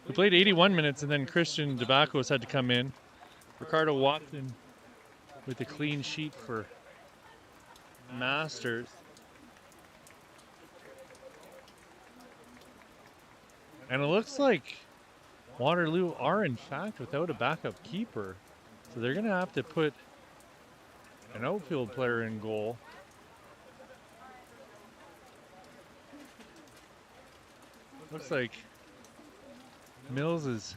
who played 81 minutes, and then Christian Debacos had to come in. Ricardo Watson with a clean sheet for Masters. And it looks like Waterloo are in fact without a backup keeper. So they're going to have to put an outfield player in goal. Looks like Mills is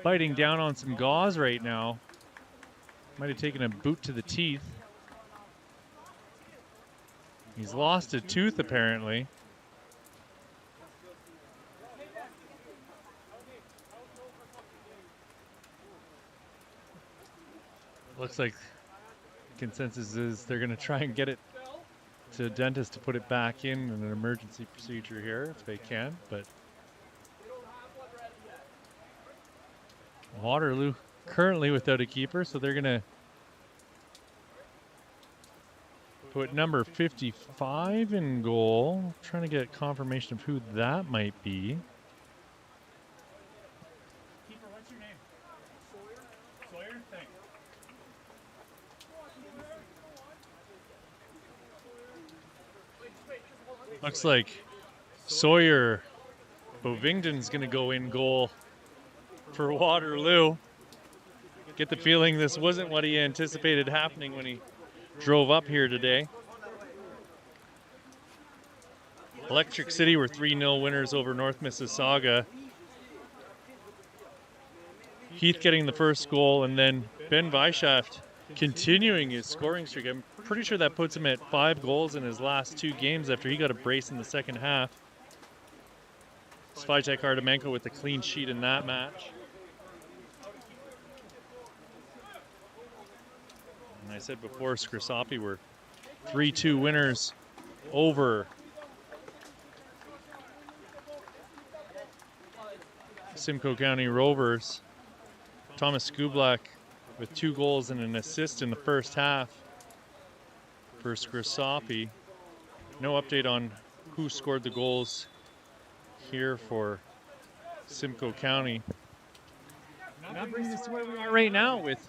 biting down on some gauze right now. Might have taken a boot to the teeth. He's lost a tooth apparently. Looks like consensus is they're going to try and get it to a dentist to put it back in an emergency procedure here if they can, but Waterloo currently without a keeper, so they're going to put number 55 in goal. Trying to get confirmation of who that might be.
Keeper, what's your name? Sawyer? Sawyer? Thanks.
Looks like Sawyer Bovington's going to go in goal for Waterloo. Get the feeling this wasn't what he anticipated happening when he drove up here today. Electric City were 3-0 winners over North Mississauga. Heath getting the first goal, and then Ben Weishaft continuing his scoring streak. I'm pretty sure that puts him at 5 goals in his last 2 games after he got a brace in the second half. Svitek Artemenko with a clean sheet in that match. And I said before, Skrisapi were 3-2 winners over Simcoe County Rovers. Thomas Skublak with 2 goals and an assist in the first half for Skrisapi. No update on who scored the goals here for Simcoe County. And that brings us to where we are right now with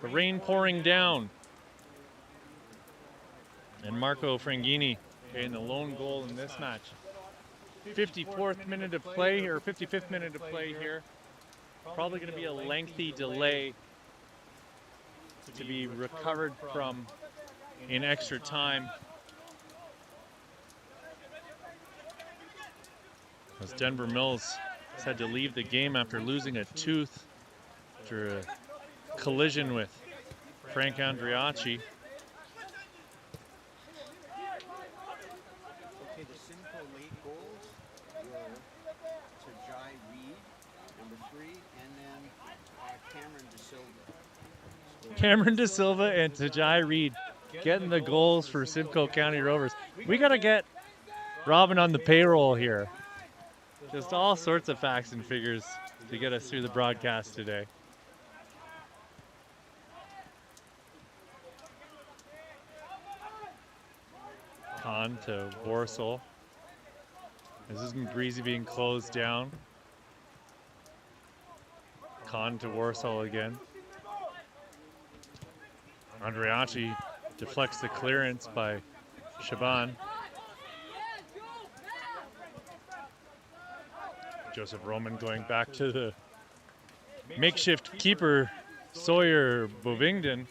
the rain pouring down. And Marco Frangini getting the lone goal in this match. 54th minute of play, or 55th minute of play here. Probably going to be a lengthy delay to be recovered from in extra time. As Denver Mills has had to leave the game after losing a tooth after a collision with Frank Andriacci.
Okay, the Simcoe late goals were Tajai Reed, number 3, and then Cameron De Silva.
Cameron De Silva and Tajai Reed getting the goals for Simcoe County Rovers. We got to get Robin on the payroll here. Just all sorts of facts and figures to get us through the broadcast today. on to Warsaw. This is Breezy being closed down. Con to Warsaw again. Andriachi deflects the clearance by Shaban. Joseph Roman going back to the makeshift keeper, Sawyer Bovingdon.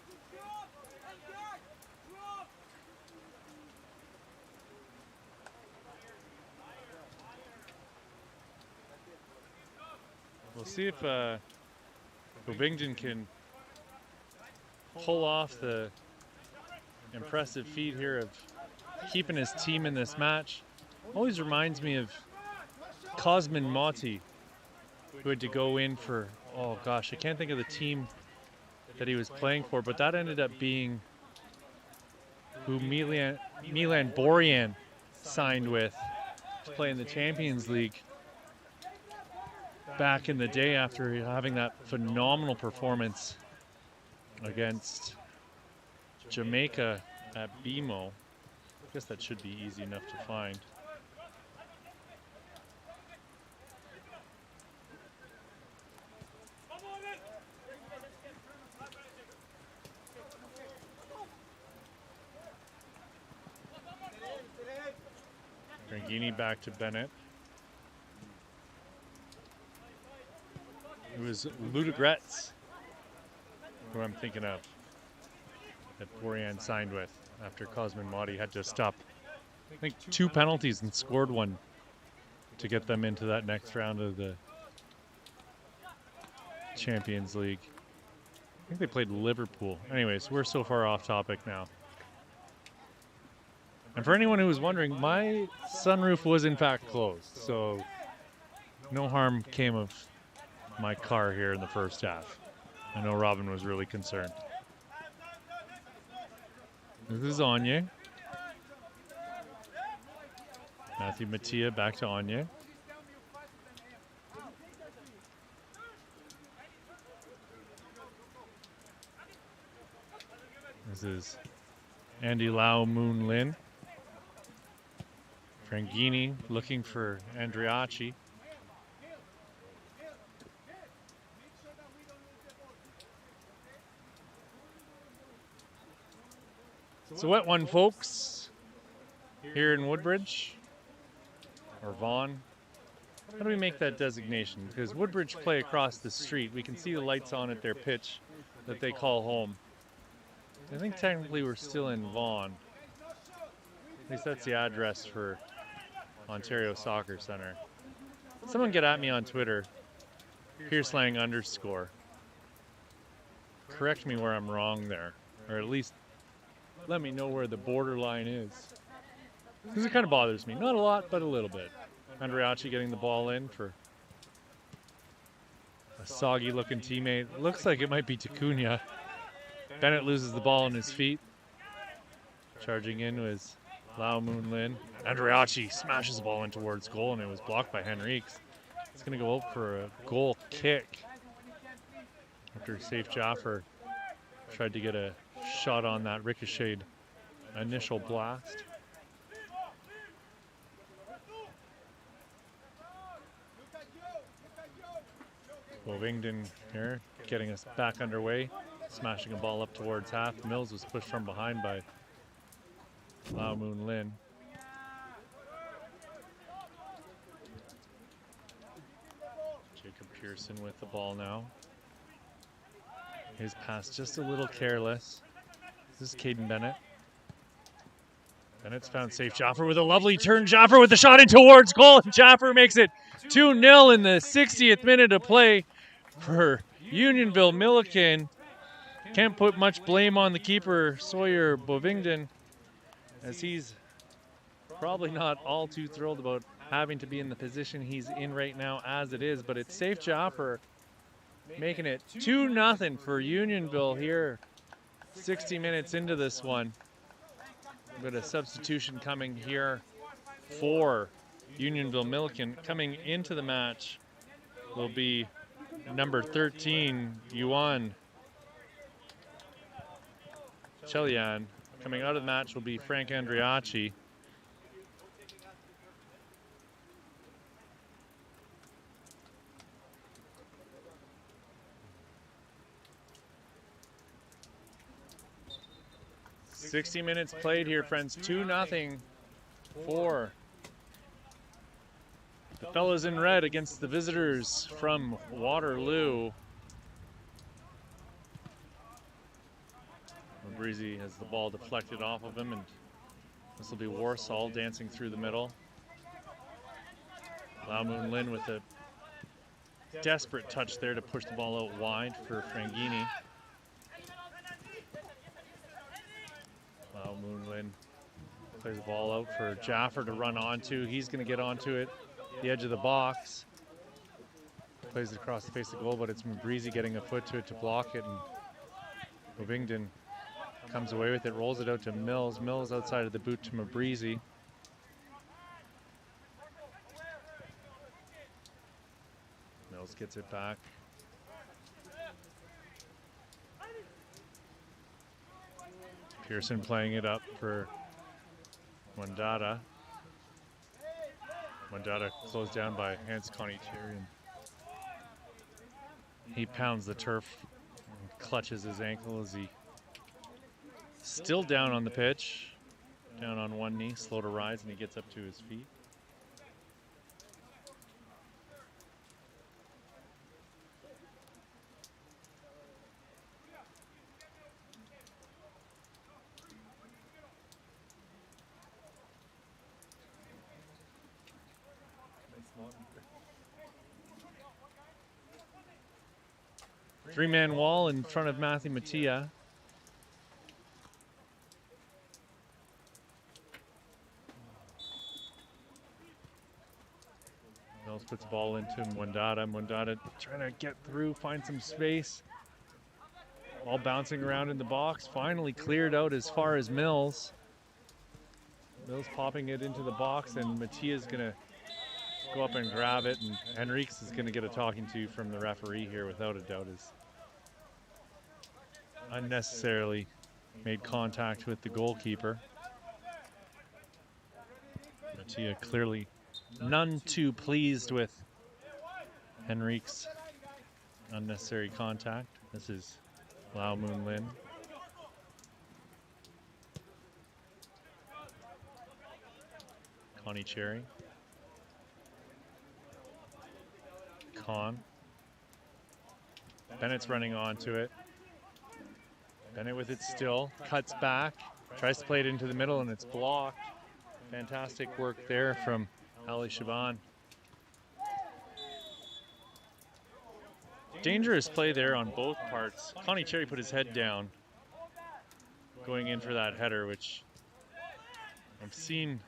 We'll see if Bovingdon can pull off the impressive feat here of keeping his team in this match. Always reminds me of Cosmin Motti, who had to go in for, oh gosh, I can't think of the team that he was playing for, but that ended up being who Milan Borjan signed with to play in the Champions League back in the day after having that phenomenal performance against Jamaica at BMO. I guess that should be easy enough to find. Rangini back to Bennett. It was Ludogorets, who I'm thinking of, that Borjan signed with after Cosmin Motti had to stop, I think, 2 penalties and scored one to get them into that next round of the Champions League. I think they played Liverpool. Anyways, we're so far off topic now. And for anyone who was wondering, my sunroof was in fact closed, so no harm came of my car here in the first half. I know Robin was really concerned. This is Anye. Matthew Mattia back to Anye. This is Andy Lau Moon Lin. Frangini looking for Andriachi. It's a wet one, folks, here in Woodbridge, or Vaughan. How do we make that designation? Because Woodbridge play across the street. We can see the lights on at their pitch that they call home. I think technically we're still in Vaughan. At least that's the address for Ontario Soccer Center. Someone get at me on Twitter, Piercelang_. Correct me where I'm wrong there, or at least let me know where the borderline is. Because it kind of bothers me. Not a lot, but a little bit. Andriachi getting the ball in for a soggy looking teammate. Looks like it might be Tacunia. Bennett loses the ball on his feet. Charging in was Lau Moon Lin. Andriachi smashes the ball in towards goal, and it was blocked by Henriques. It's going to go out for a goal kick after Saif Jaffer tried to get a shot on that ricocheted initial blast. Bovingdon here getting us back underway, smashing a ball up towards half. Mills was pushed from behind by Lau Moon Lin. Jacob Pearson with the ball now. His pass just a little careless. This is Caden Bennett. Bennett's found Saif Jaffer with a lovely turn. Jaffer with the shot in towards goal. And Jaffer makes it 2-0 in the 60th minute of play for Unionville Milliken. Can't put much blame on the keeper, Sawyer Bovingdon, as he's probably not all too thrilled about having to be in the position he's in right now as it is. But it's Saif Jaffer making it 2-0 for Unionville here, 60 minutes into this one. But a substitution coming here for Unionville Milliken. Coming into the match will be number 13, Yuan Chelian. Coming out of the match will be Frank Andriachi. 60 minutes played here, friends. 2-0 for the fellas in red against the visitors from Waterloo. Breezy has the ball deflected off of him, and this will be Warsaw dancing through the middle. Lau Moon Lin with a desperate touch there to push the ball out wide for Frangini. Lau Moon Lin plays the ball out for Jaffer to run onto. He's going to get onto it, the edge of the box. Plays it across the face of the goal, but it's Breezy getting a foot to it to block it, and Bovingdon comes away with it, rolls it out to Mills. Mills outside of the boot to Mabreezy. Mills gets it back. Pearson playing it up for Wandata. Wandata closed down by Hans Connie Tyrion. He pounds the turf and clutches his ankle as he still down on the pitch, down on one knee, slow to rise, and he gets up to his feet. Three-man wall in front of Matthew Mattia. Mills puts the ball into Mwandata. Mwandata trying to get through, find some space. Ball bouncing around in the box. Finally cleared out as far as Mills. Mills popping it into the box, and Mattia's going to go up and grab it. And Henriques is going to get a talking to from the referee here, without a doubt. Is unnecessarily made contact with the goalkeeper. Mattia clearly none too pleased with Henrique's unnecessary contact. This is Lau Moon Lin. Connie Cherry. Con. Bennett's running onto it. Bennett with it still, cuts back, tries to play it into the middle, and it's blocked. Fantastic work there from Ali Shaban. Dangerous play there on both parts. Connie Cherry put his head down going in for that header, which I've seen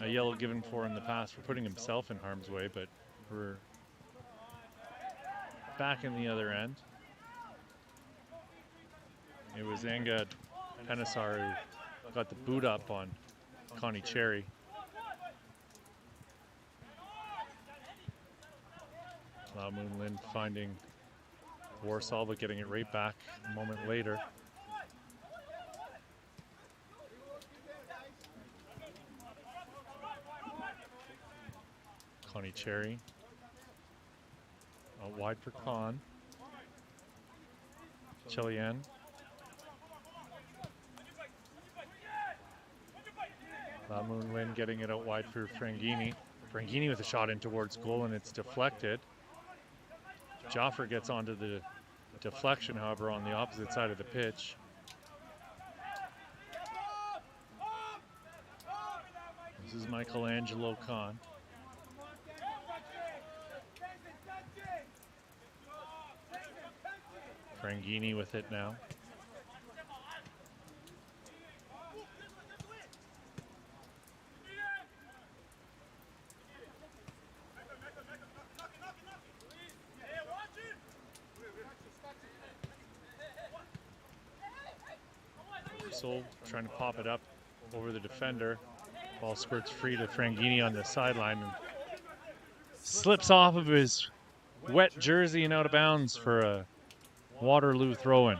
a yellow given for in the past for putting himself in harm's way, but we're back in the other end. It was Anga Penasar who got the boot up on Connie Cherry. Lau Moon Lin finding Warsaw, but getting it right back a moment later. Connie Cherry out wide for Khan. Chilian. Lau Moon Lin getting it out wide for Frangini. Frangini with a shot in towards goal, and it's deflected. Joffer gets onto the deflection, however, on the opposite side of the pitch. This is Michelangelo Khan. Frangini with it now. Soul trying to pop it up over the defender. Ball skirts free to Frangini on the sideline and slips off of his wet jersey and out of bounds for a Waterloo throw-in.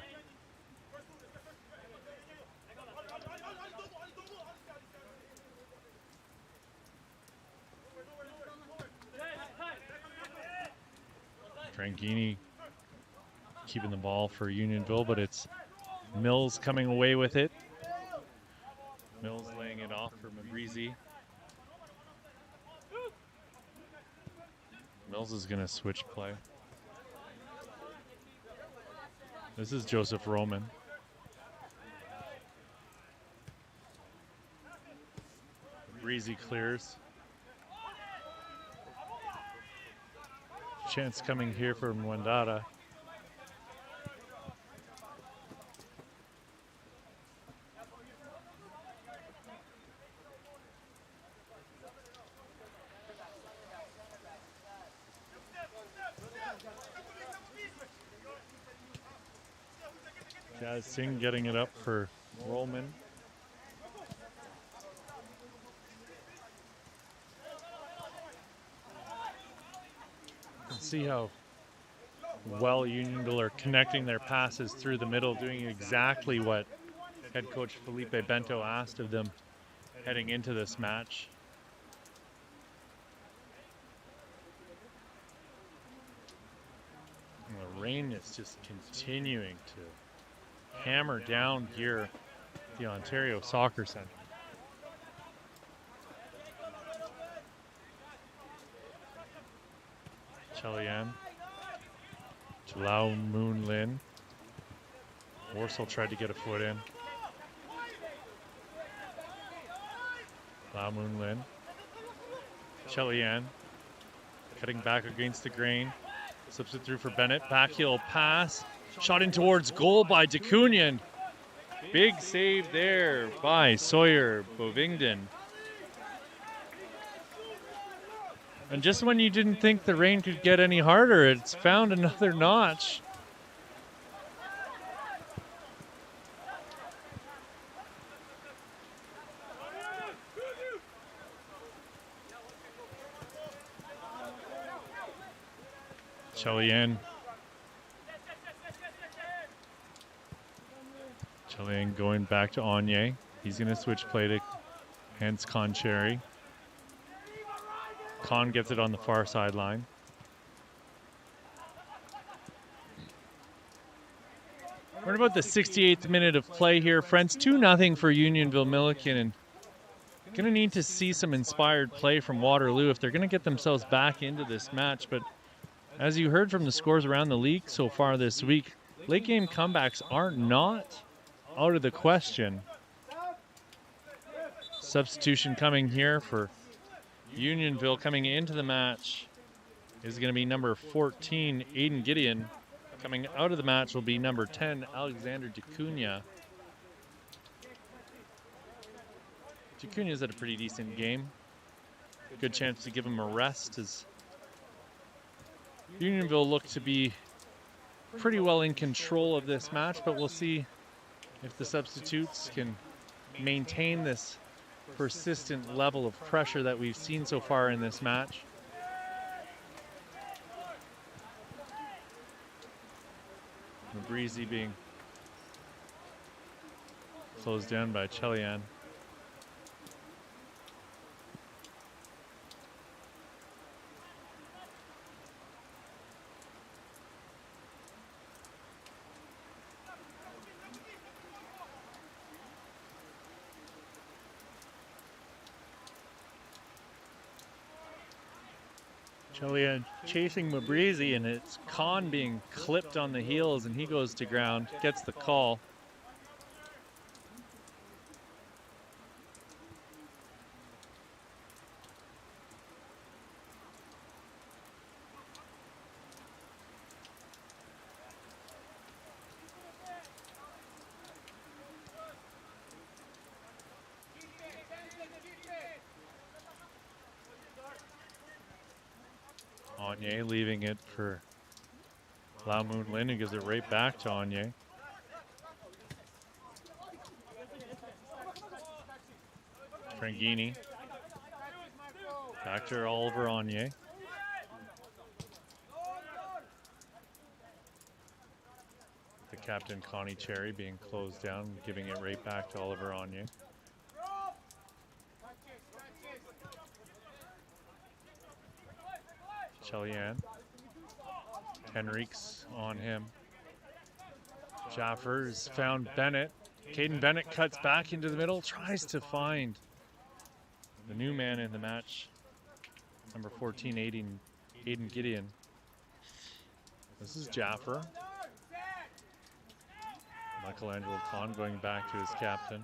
Frangini keeping the ball for Unionville, but it's Mills coming away with it. Mills laying it off for Mabreezy. Mills is going to switch play. This is Joseph Roman. Mabreezy clears. Chance coming here for Mwandara. Jazz Singh getting it up for Roman. See how well Unionville are connecting their passes through the middle, doing exactly what head coach Felipe Bento asked of them heading into this match. And the rain is just continuing to hammer down here at the Ontario Soccer Centre. Chelian, Jalao Moon Lin. Worsel tried to get a foot in. Jalao Moon Lin. Chelian, cutting back against the grain. Slips it through for Bennett. Backheel pass. Shot in towards goal by DeCunian. Big save there by Sawyer Bovingdon. And just when you didn't think the rain could get any harder, it's found another notch. Chelian. Chelian going back to Anye. He's going to switch play to Hence Concherry. Con gets it on the far sideline. We're about the 68th minute of play here, friends. 2-0 for Unionville Milliken, and going to need to see some inspired play from Waterloo if they're going to get themselves back into this match. But as you heard from the scores around the league so far this week, late game comebacks are not out of the question. Substitution coming here for Unionville coming into the match is going to be number 14, Aiden Gideon. Coming out of the match will be number 10, Alexander DeCunha. DeCunha's had a pretty decent game. Good chance to give him a rest as Unionville look to be pretty well in control of this match, but we'll see if the substitutes can maintain this persistent level of pressure that we've seen so far in this match. Mabreezy being closed down by Chelian. Chelian chasing Mabreezy, and it's Khan being clipped on the heels, and he goes to ground, gets the call. Anye leaving it for Lau Moon Lin, who gives it right back to Anye. Frangini. Back to Oliver Anye. The captain, Connie Cherry, being closed down, giving it right back to Oliver Anye. Chelian. Henriques on him. Jaffers found Bennett Caden Bennett cuts back into the middle, tries to find the new man in the match, number 14, Aiden Gideon. This is Jaffer. Michelangelo Kahn going back to his captain.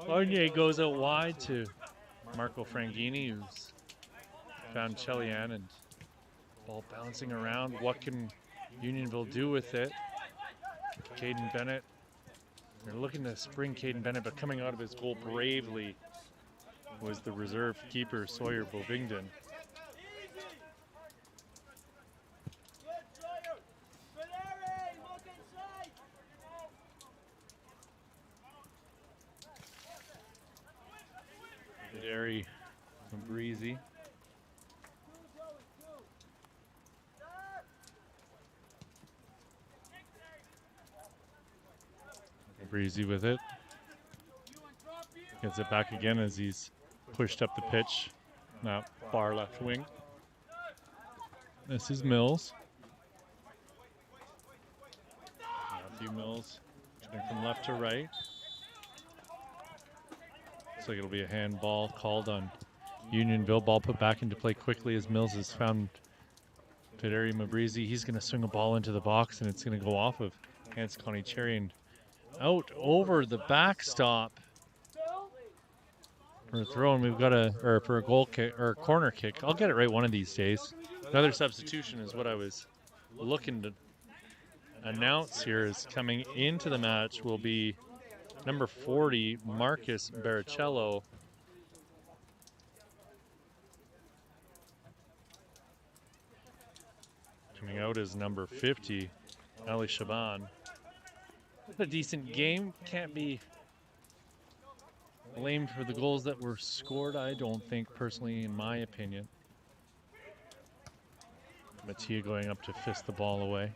Fournier goes out wide to Marco Franghini, who's found Chelian, and ball bouncing around. What can Unionville do with it? Caden Bennett. They're looking to spring Caden Bennett, but coming out of his goal bravely was the reserve keeper, Sawyer Bovingdon. Very breezy. Breezy with it. Gets it back again as he's pushed up the pitch. Now far left wing. This is Mills. Matthew Mills coming from left to right. Looks like it'll be a handball called on Unionville. Ball put back into play quickly as Mills has found Federi Mabrizi. He's going to swing a ball into the box, and it's going to go off of Hans Connie Cherry and out over the backstop. For a throw, and we've got for a goal kick or a corner kick. I'll get it right one of these days. Another substitution is what I was looking to announce here. Is coming into the match will be number 40, Marcus Baricello. Coming out is number 50, Ali Shaban. A decent game. Can't be blamed for the goals that were scored, I don't think, personally, in my opinion. Mattia going up to fist the ball away.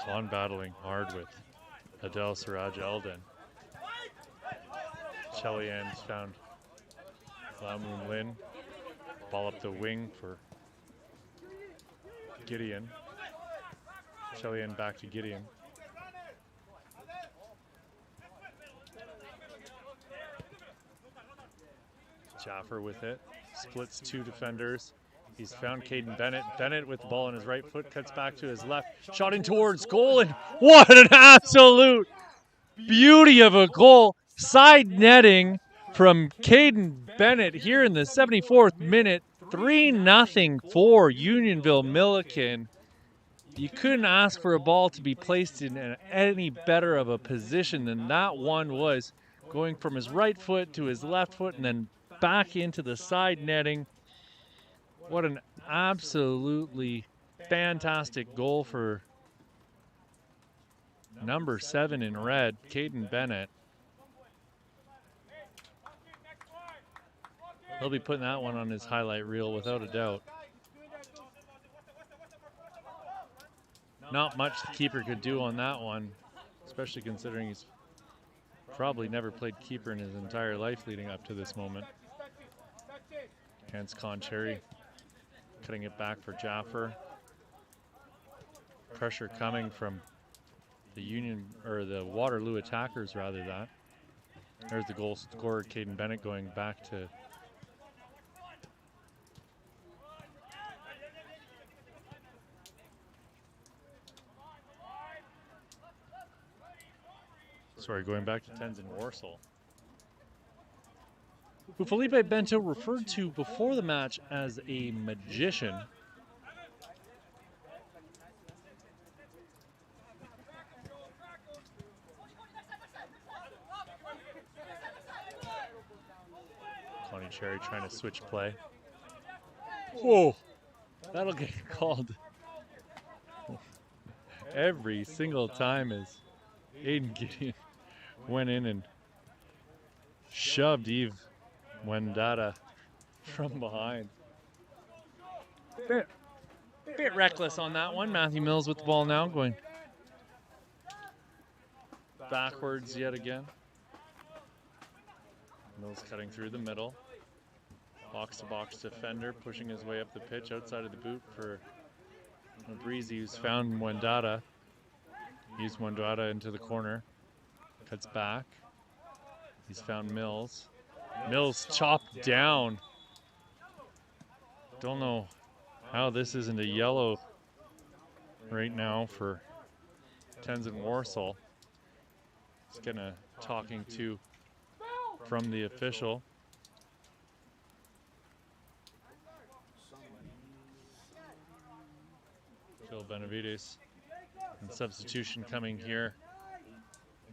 Khan battling hard with Adel Siraj Eldon. Chelian's found Lamoon Lin. Ball up the wing for Gideon. Chelian back to Gideon. Jaffer with it. Splits two defenders. He's found Caden Bennett. Bennett with the ball on his right foot, cuts back to his left. Shot in towards goal, and what an absolute beauty of a goal. Side netting from Caden Bennett here in the 74th minute. 3-0 for Unionville Milliken. You couldn't ask for a ball to be placed in any better of a position than that one was, going from his right foot to his left foot and then back into the side netting. What an absolutely fantastic goal for number 7 in red, Caden Bennett. He'll be putting that one on his highlight reel without a doubt. Not much the keeper could do on that one, especially considering he's probably never played keeper in his entire life leading up to this moment. Hans Concherry cutting it back for Jaffer. Pressure coming from the Waterloo attackers rather that. There's the goal scorer, Caden Bennett, going back to going back to Tenzin Warsaw, who Felipe Bento referred to before the match as a magician. Connie Cherry trying to switch play. Whoa, that'll get called every single time as Aiden Gideon went in and shoved Eve Wendata from behind. Bit reckless on that one. Matthew Mills with the ball now, going backwards yet again. Mills cutting through the middle. Box-to-box defender pushing his way up the pitch outside of the boot for Breezy, who's found Mwendata. He's Mwendata into the corner. Cuts back. He's found Mills. Mills chopped down. Don't know how this isn't a yellow right now for Tenzin Warsaw. He's getting a talking to from the official. Phil Benavides. And substitution coming here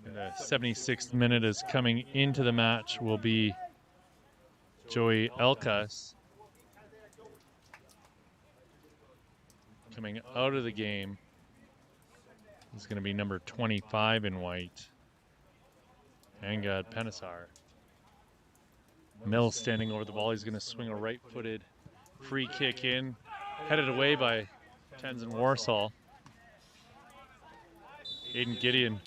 in the 76th minute is coming into the match will be Joey Elkas. Coming out of the game is going to be number 25 in white, Angad Penasar. Mills standing over the ball. He's going to swing a right-footed free kick in, headed away by Tenzin Warsaw. Aiden Gideon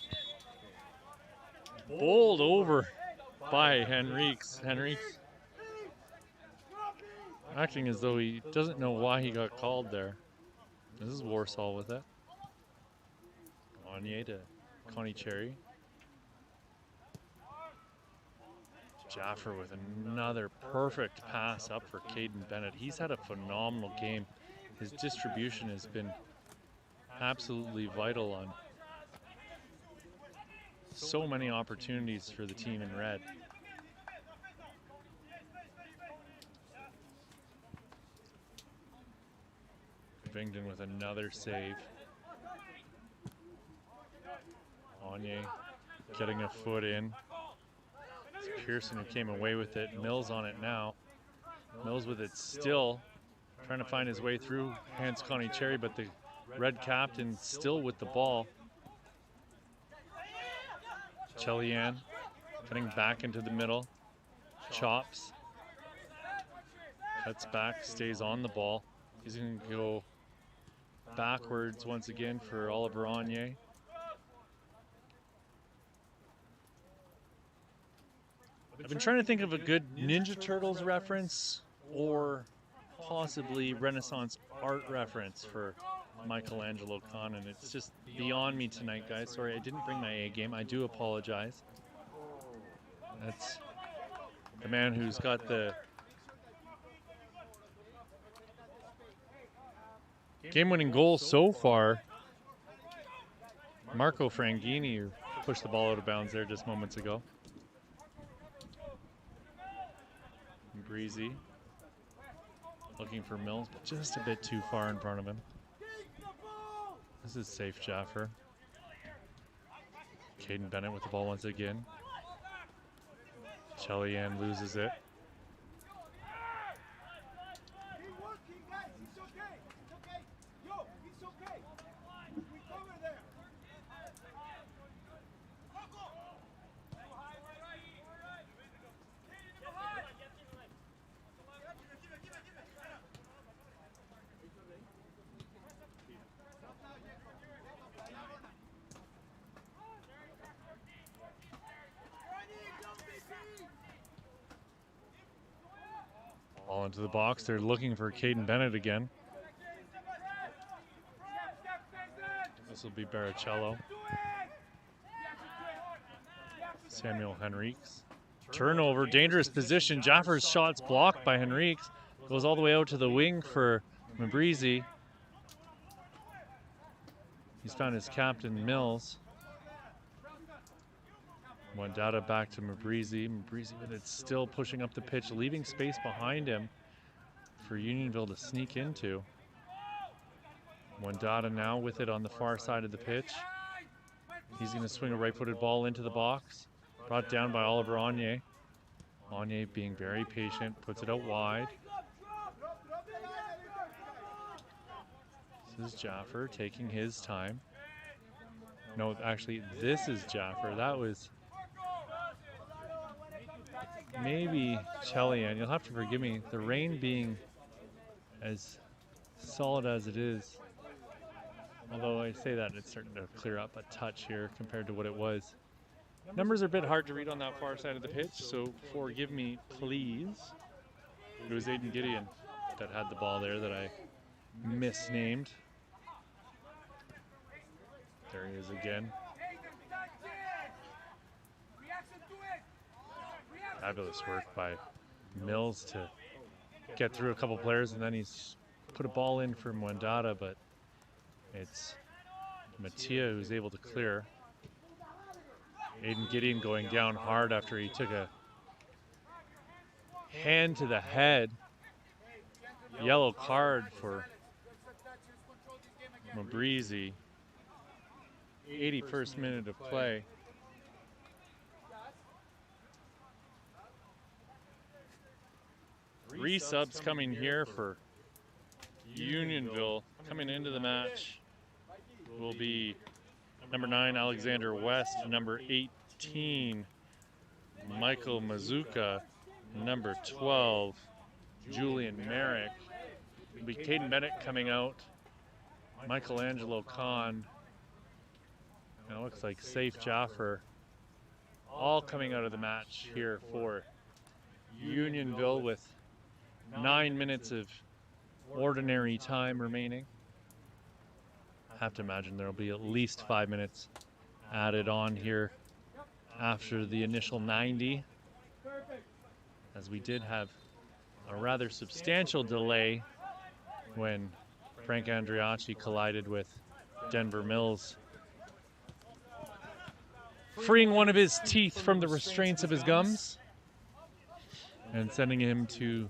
bowled over by Henriques. Henriques acting as though he doesn't know why he got called there. This is Warsaw with it. Anye to Connie Cherry. Jaffer with another perfect pass up for Caden Bennett. He's had a phenomenal game. His distribution has been absolutely vital on so many opportunities for the team in red. Vington with another save. Anye getting a foot in. It's Pearson who came away with it. Mills on it now. Mills with it still. Trying to find his way through. Hands Connie Cherry, but the red captain still with the ball. Chelian cutting back into the middle. Chops. Cuts back, stays on the ball. He's going to go backwards once again for Oliver Anye. I've been trying to think of a good Ninja Turtles reference or possibly Renaissance art reference for Michelangelo Khan, and it's just beyond me tonight, guys. Sorry, I didn't bring my A game. I do apologize. That's the man who's got the game-winning goal so far. Marco Franghini, who pushed the ball out of bounds there just moments ago. Breezy looking for Mills, but just a bit too far in front of him. This is safe, Jaffer. Caden Bennett with the ball once again. Chelian loses it. Ball into the box. They're looking for Caden Bennett again. This will be Baricello. Samuel Henriques. Turnover, dangerous position. Jaffer's shot's blocked by Henriques. Goes all the way out to the wing for Mabreezy. He's found his captain, Mills. Mwendata back to Mabreezy. Mabreezy with it still pushing up the pitch, leaving space behind him for Unionville to sneak into. Mwendata now with it on the far side of the pitch. He's going to swing a right-footed ball into the box. Brought down by Oliver Anye. Anye being very patient, puts it out wide. This is Jaffer taking his time. No, actually, this is Jaffer. That was maybe Chelian. You'll have to forgive me. The rain being as solid as it is. Although I say that, it's starting to clear up a touch here compared to what it was. Numbers are a bit hard to read on that far side of the pitch, so forgive me, please. It was Aiden Gideon that had the ball there that I misnamed. There he is again. Fabulous work by Mills to get through a couple players, and then he's put a ball in for Mwendata, but it's Mattia who's able to clear. Aiden Gideon going down hard after he took a hand to the head. Yellow card for Mabrizi. 81st minute of play. Three subs coming here for Unionville. Coming into the match will be number 9, Alexander West, number 18, Michael Mazuka, number 12, Julian Merrick. It'll be Caden Bennett coming out, Michelangelo Khan, and it looks like Saif Jaffer, all coming out of the match here for Unionville with 9 minutes of ordinary time remaining. Have to imagine there'll be at least 5 minutes added on here after the initial 90, as we did have a rather substantial delay when Frank Andriacci collided with Denver Mills, freeing one of his teeth from the restraints of his gums and sending him to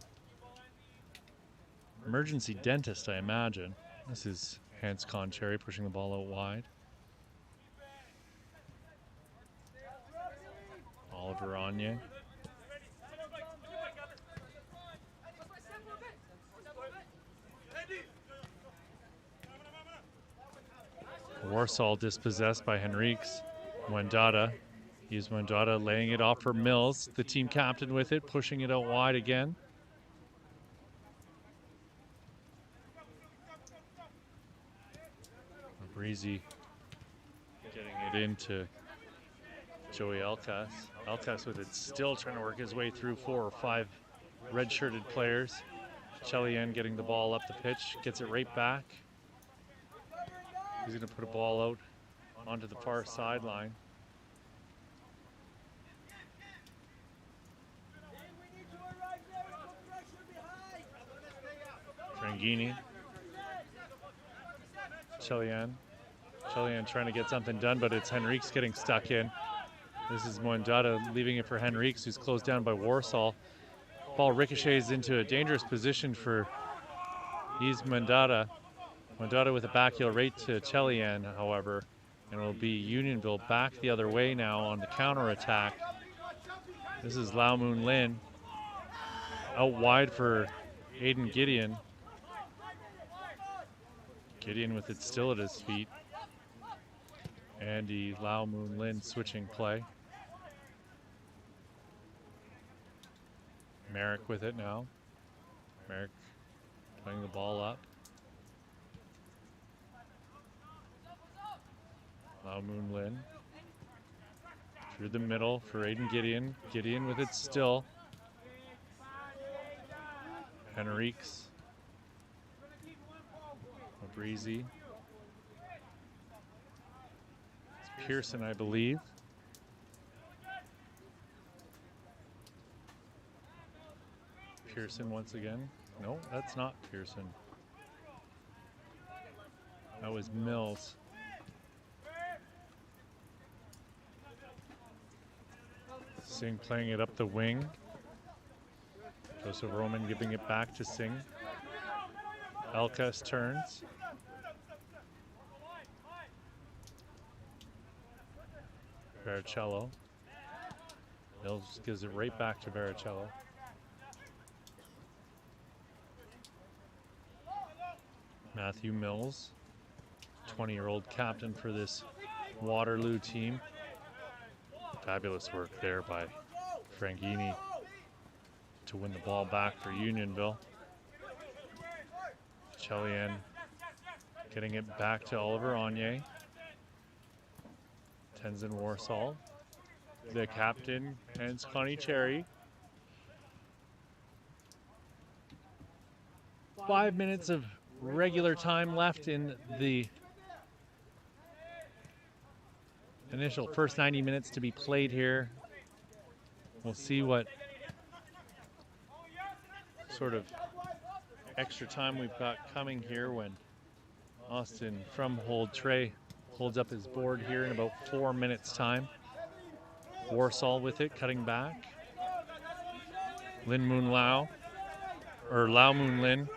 emergency dentist, I imagine. This is Hans Concherry pushing the ball out wide. Oliver Anye. Warsaw dispossessed by Henriques. Mwendata. Here's Mwendata laying it off for Mills, the team captain with it, pushing it out wide again. Breezy getting it into Joey Elkas. Elkas with it, still trying to work his way through 4 or 5 red-shirted players. Chelien getting the ball up the pitch, gets it right back. He's going to put a ball out onto the far sideline. Frangini. Chelien trying to get something done, but it's Henriques getting stuck in. This is Mwendata leaving it for Henriques, who's closed down by Warsaw. Ball ricochets into a dangerous position for Mwendata. Mwendata with a back heel right to Chelien, however, and it will be Unionville back the other way now on the counter attack. This is Lau Moon Lin out wide for Aiden Gideon. Gideon with it still at his feet. Andy Lau Moon Lin switching play. Merrick with it now. Merrick playing the ball up. Lau Moon Lin through the middle for Aiden Gideon. Gideon with it still. Henriques. Breezy. It's Pearson, I believe. Pearson once again. No, that's not Pearson. That was Mills. Singh playing it up the wing. Joseph Roman giving it back to Singh. Elkas turns. Vericello. Mills gives it right back to Vericello. Matthew Mills, 20-year-old captain for this Waterloo team. Fabulous work there by Frangini to win the ball back for Unionville. Chelien getting it back to Oliver Anye. Tenzin Warsaw, the captain, Hans Connie Cherry. 5 minutes of regular time left in the initial first 90 minutes to be played here. We'll see what sort of extra time we've got coming here when Austin from hold tray holds up his board here in about 4 minutes time. Warsaw with it, cutting back. Lin Moon Lao, or Lao Moon Lin.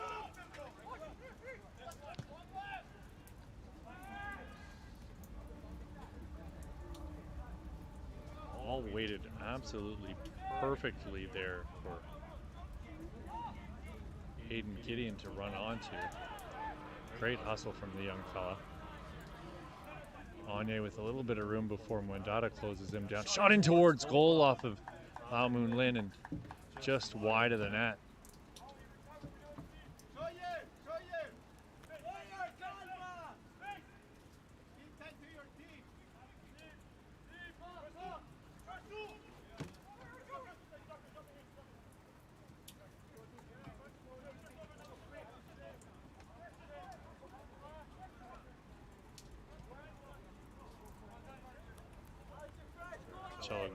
All weighted absolutely perfectly there for Hayden Gideon to run onto. Great hustle from the young fella. Anye with a little bit of room before Mwendata closes him down. Shot in towards goal off of Lao Moon Lin and just wide of the net.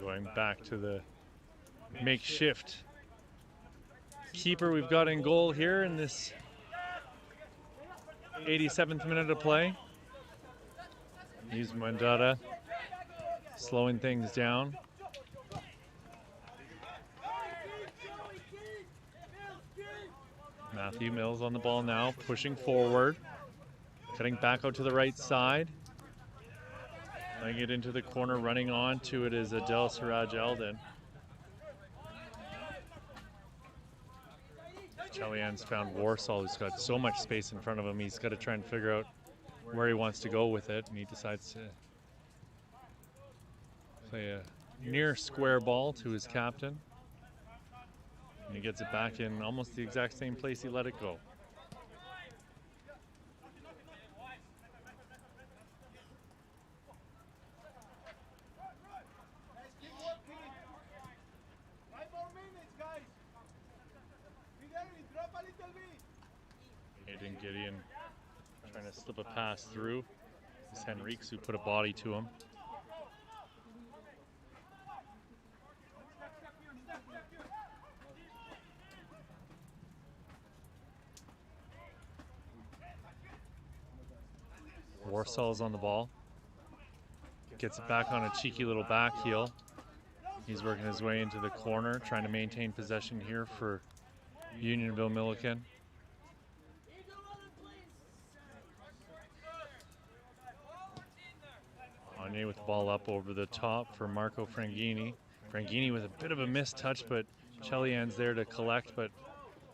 Going back to the makeshift keeper we've got in goal here in this 87th minute of play. He's Mwendata slowing things down. Matthew Mills on the ball now, pushing forward, cutting back out to the right side. Laying it into the corner, running on to it is Adel Siraj Eldon. Chelian's found Warsaw, who's got so much space in front of him. He's got to try and figure out where he wants to go with it, and he decides to play a near square ball to his captain. And he gets it back in almost the exact same place he let it go. Hayden Gideon trying to slip a pass through. It's Henriques who put a body to him. Warsaw's on the ball. Gets it back on a cheeky little back heel. He's working his way into the corner, trying to maintain possession here for Unionville Milliken. Anye with the ball up over the top for Marco Franghini. Franghini with a bit of a missed touch, but Chelian's there to collect, but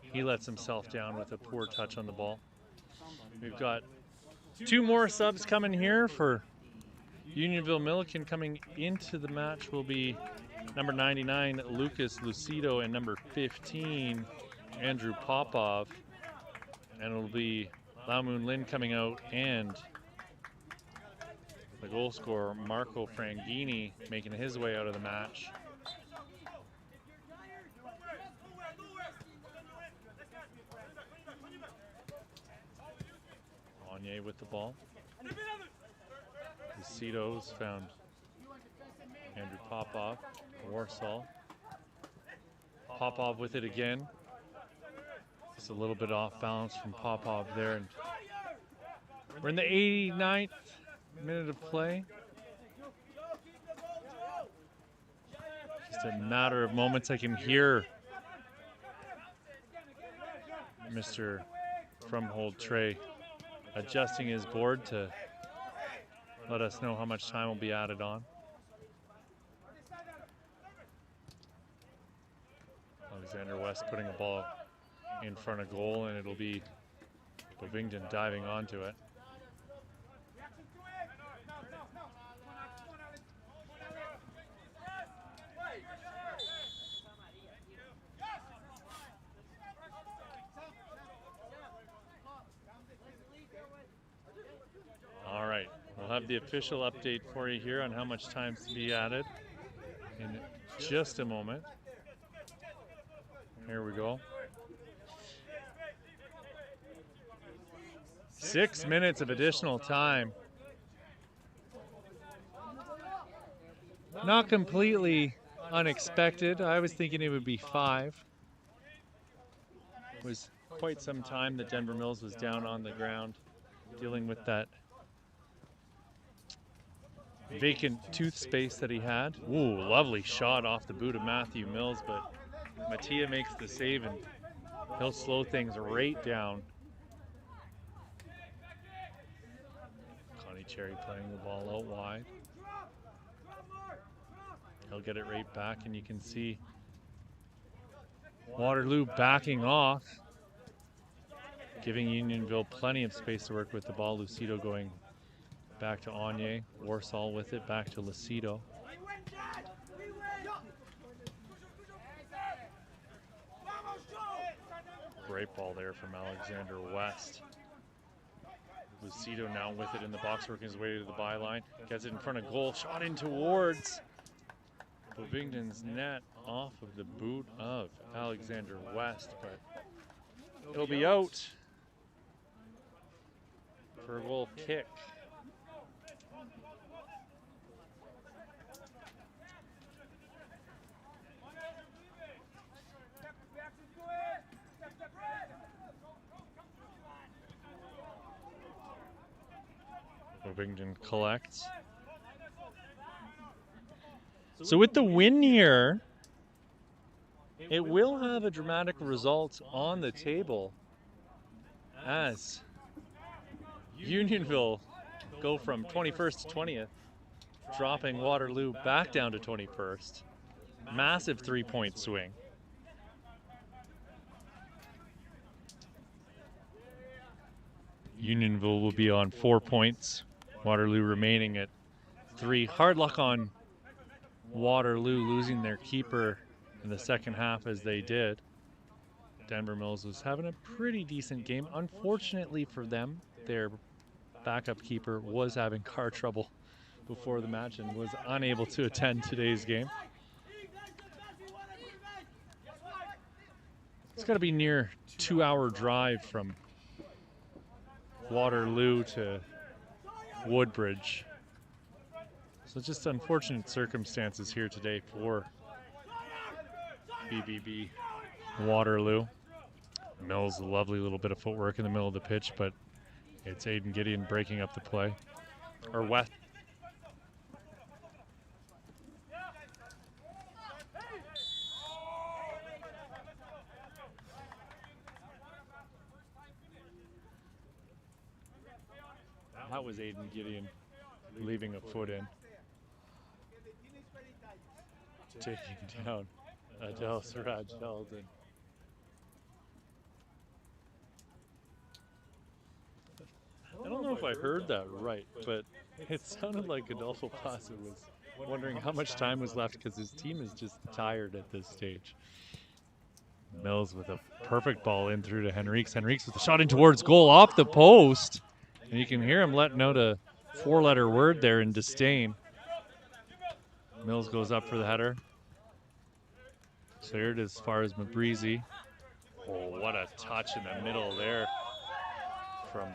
he lets himself down with a poor touch on the ball. We've got two more subs coming here for Unionville Milliken. Coming into the match will be number 99, Lucas Lucido, and number 15, Andrew Popov. And it'll be Lao Moon Lin coming out and the goal scorer, Marco Franghini, making his way out of the match. Anye with the ball. Lucido's found Andrew Popov, Warsaw. Popov with it again. Just a little bit off balance from Popov there. And we're in the 89th minute of play. Just a matter of moments. I can hear Mr. from hold tray adjusting his board to let us know how much time will be added on. Alexander West putting a ball in front of goal, and it'll be Bovington diving onto it. All right, we'll have the official update for you here on how much time's to be added in just a moment. Here we go. 6 minutes of additional time. Not completely unexpected. I was thinking it would be 5. It was quite some time that Denver Mills was down on the ground dealing with that vacant tooth space that he had. Ooh, lovely shot off the boot of Matthew Mills, but Mattia makes the save and he'll slow things right down. Connie Cherry playing the ball out wide. He'll get it right back, and you can see Waterloo backing off, giving Unionville plenty of space to work with the ball. Lucido going back to Anye. Warsaw with it, back to Lucido. Great ball there from Alexander West. Lucido now with it in the box, working his way to the byline. Gets it in front of goal, shot in towards Bovington's net off of the boot of Alexander West, but it'll be out for a goal kick. Bovington collects. So with the win here, it will have a dramatic result on the table as Unionville go from 21st to 20th, dropping Waterloo back down to 21st. Massive 3-point swing. Unionville will be on 4 points, Waterloo remaining at 3. Hard luck on Waterloo losing their keeper in the second half as they did. Denver Mills was having a pretty decent game. Unfortunately for them, their backup keeper was having car trouble before the match and was unable to attend today's game. It's got to be near 2-hour drive from Waterloo to Woodbridge. So just unfortunate circumstances here today for BVB Waterloo. Mills, a lovely little bit of footwork in the middle of the pitch, but it's Aiden Gideon breaking up the play. Or West. That was Aiden Gideon leaving a foot in. Taking down Adele Siraj Sheldon. I don't know if I heard that right, but it sounded like Adolfo Plaza was wondering how much time was left because his team is just tired at this stage. Mills with a perfect ball in through to Henriques. Henriques with a shot in towards goal off the post. And you can hear him letting out a 4-letter word there in disdain. Mills goes up for the header. Cleared as far as Mabrizi. Oh, what a touch in the middle there from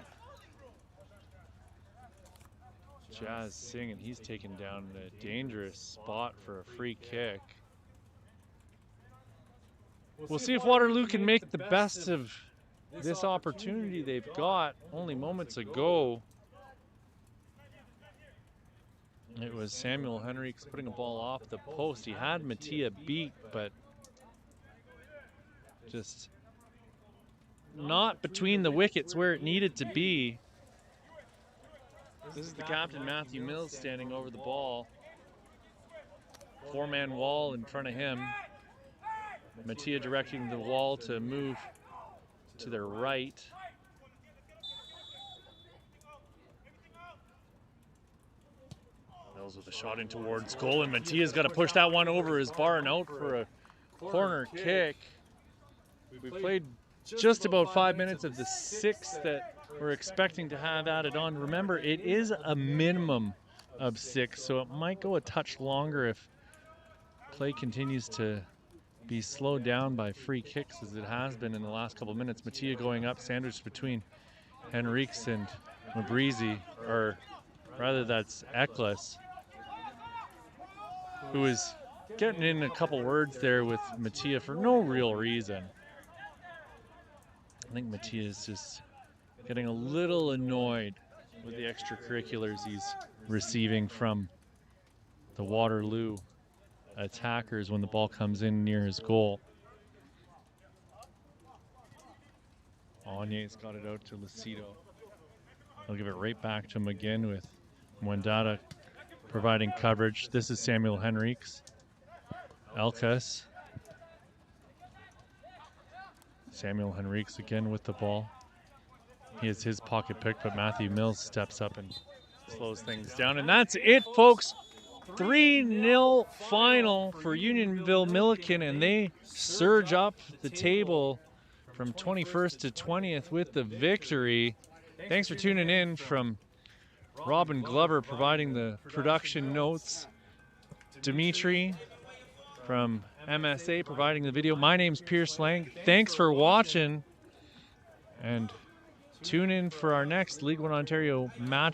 Jazz Singh, and he's taken down a dangerous spot for a free kick. We'll see if Waterloo can make the best of this opportunity they've got. Only moments ago, it was Samuel Henriques putting a ball off the post. He had Mattia beat, but just not between the wickets where it needed to be. This is the captain, Matthew Mills, standing over the ball. 4-man wall in front of him. Mattia directing the wall to move to their right. Mills with a shot in towards goal, and Mattia's got to push that one over his bar and out for a corner kick. We played just about 5 minutes of the 6 that we're expecting to have added on. Remember, it is a minimum of 6, so it might go a touch longer if play continues to be slowed down by free kicks as it has been in the last couple of minutes. Mattia going up, sandwiched between Henriques and Mabrizi, or rather that's Eklas, who is getting in a couple words there with Mattia for no real reason. I think Mattia is just getting a little annoyed with the extracurriculars he's receiving from the Waterloo attackers when the ball comes in near his goal. Agne's got it out to Lucido. He'll give it right back to him again with Mwendata providing coverage. This is Samuel Henriques. Elkas. Samuel Henriques again with the ball. He has his pocket pick, but Matthew Mills steps up and slows things down. And that's it, folks. 3-0 final for Unionville Milliken, and they surge up the table from 21st to 20th with the victory. Thanks for tuning in. From Robin Glover providing the production notes, Dimitri from MSA providing the video. My name's Pierce Lang. Thanks for watching, and tune in for our next League One Ontario match.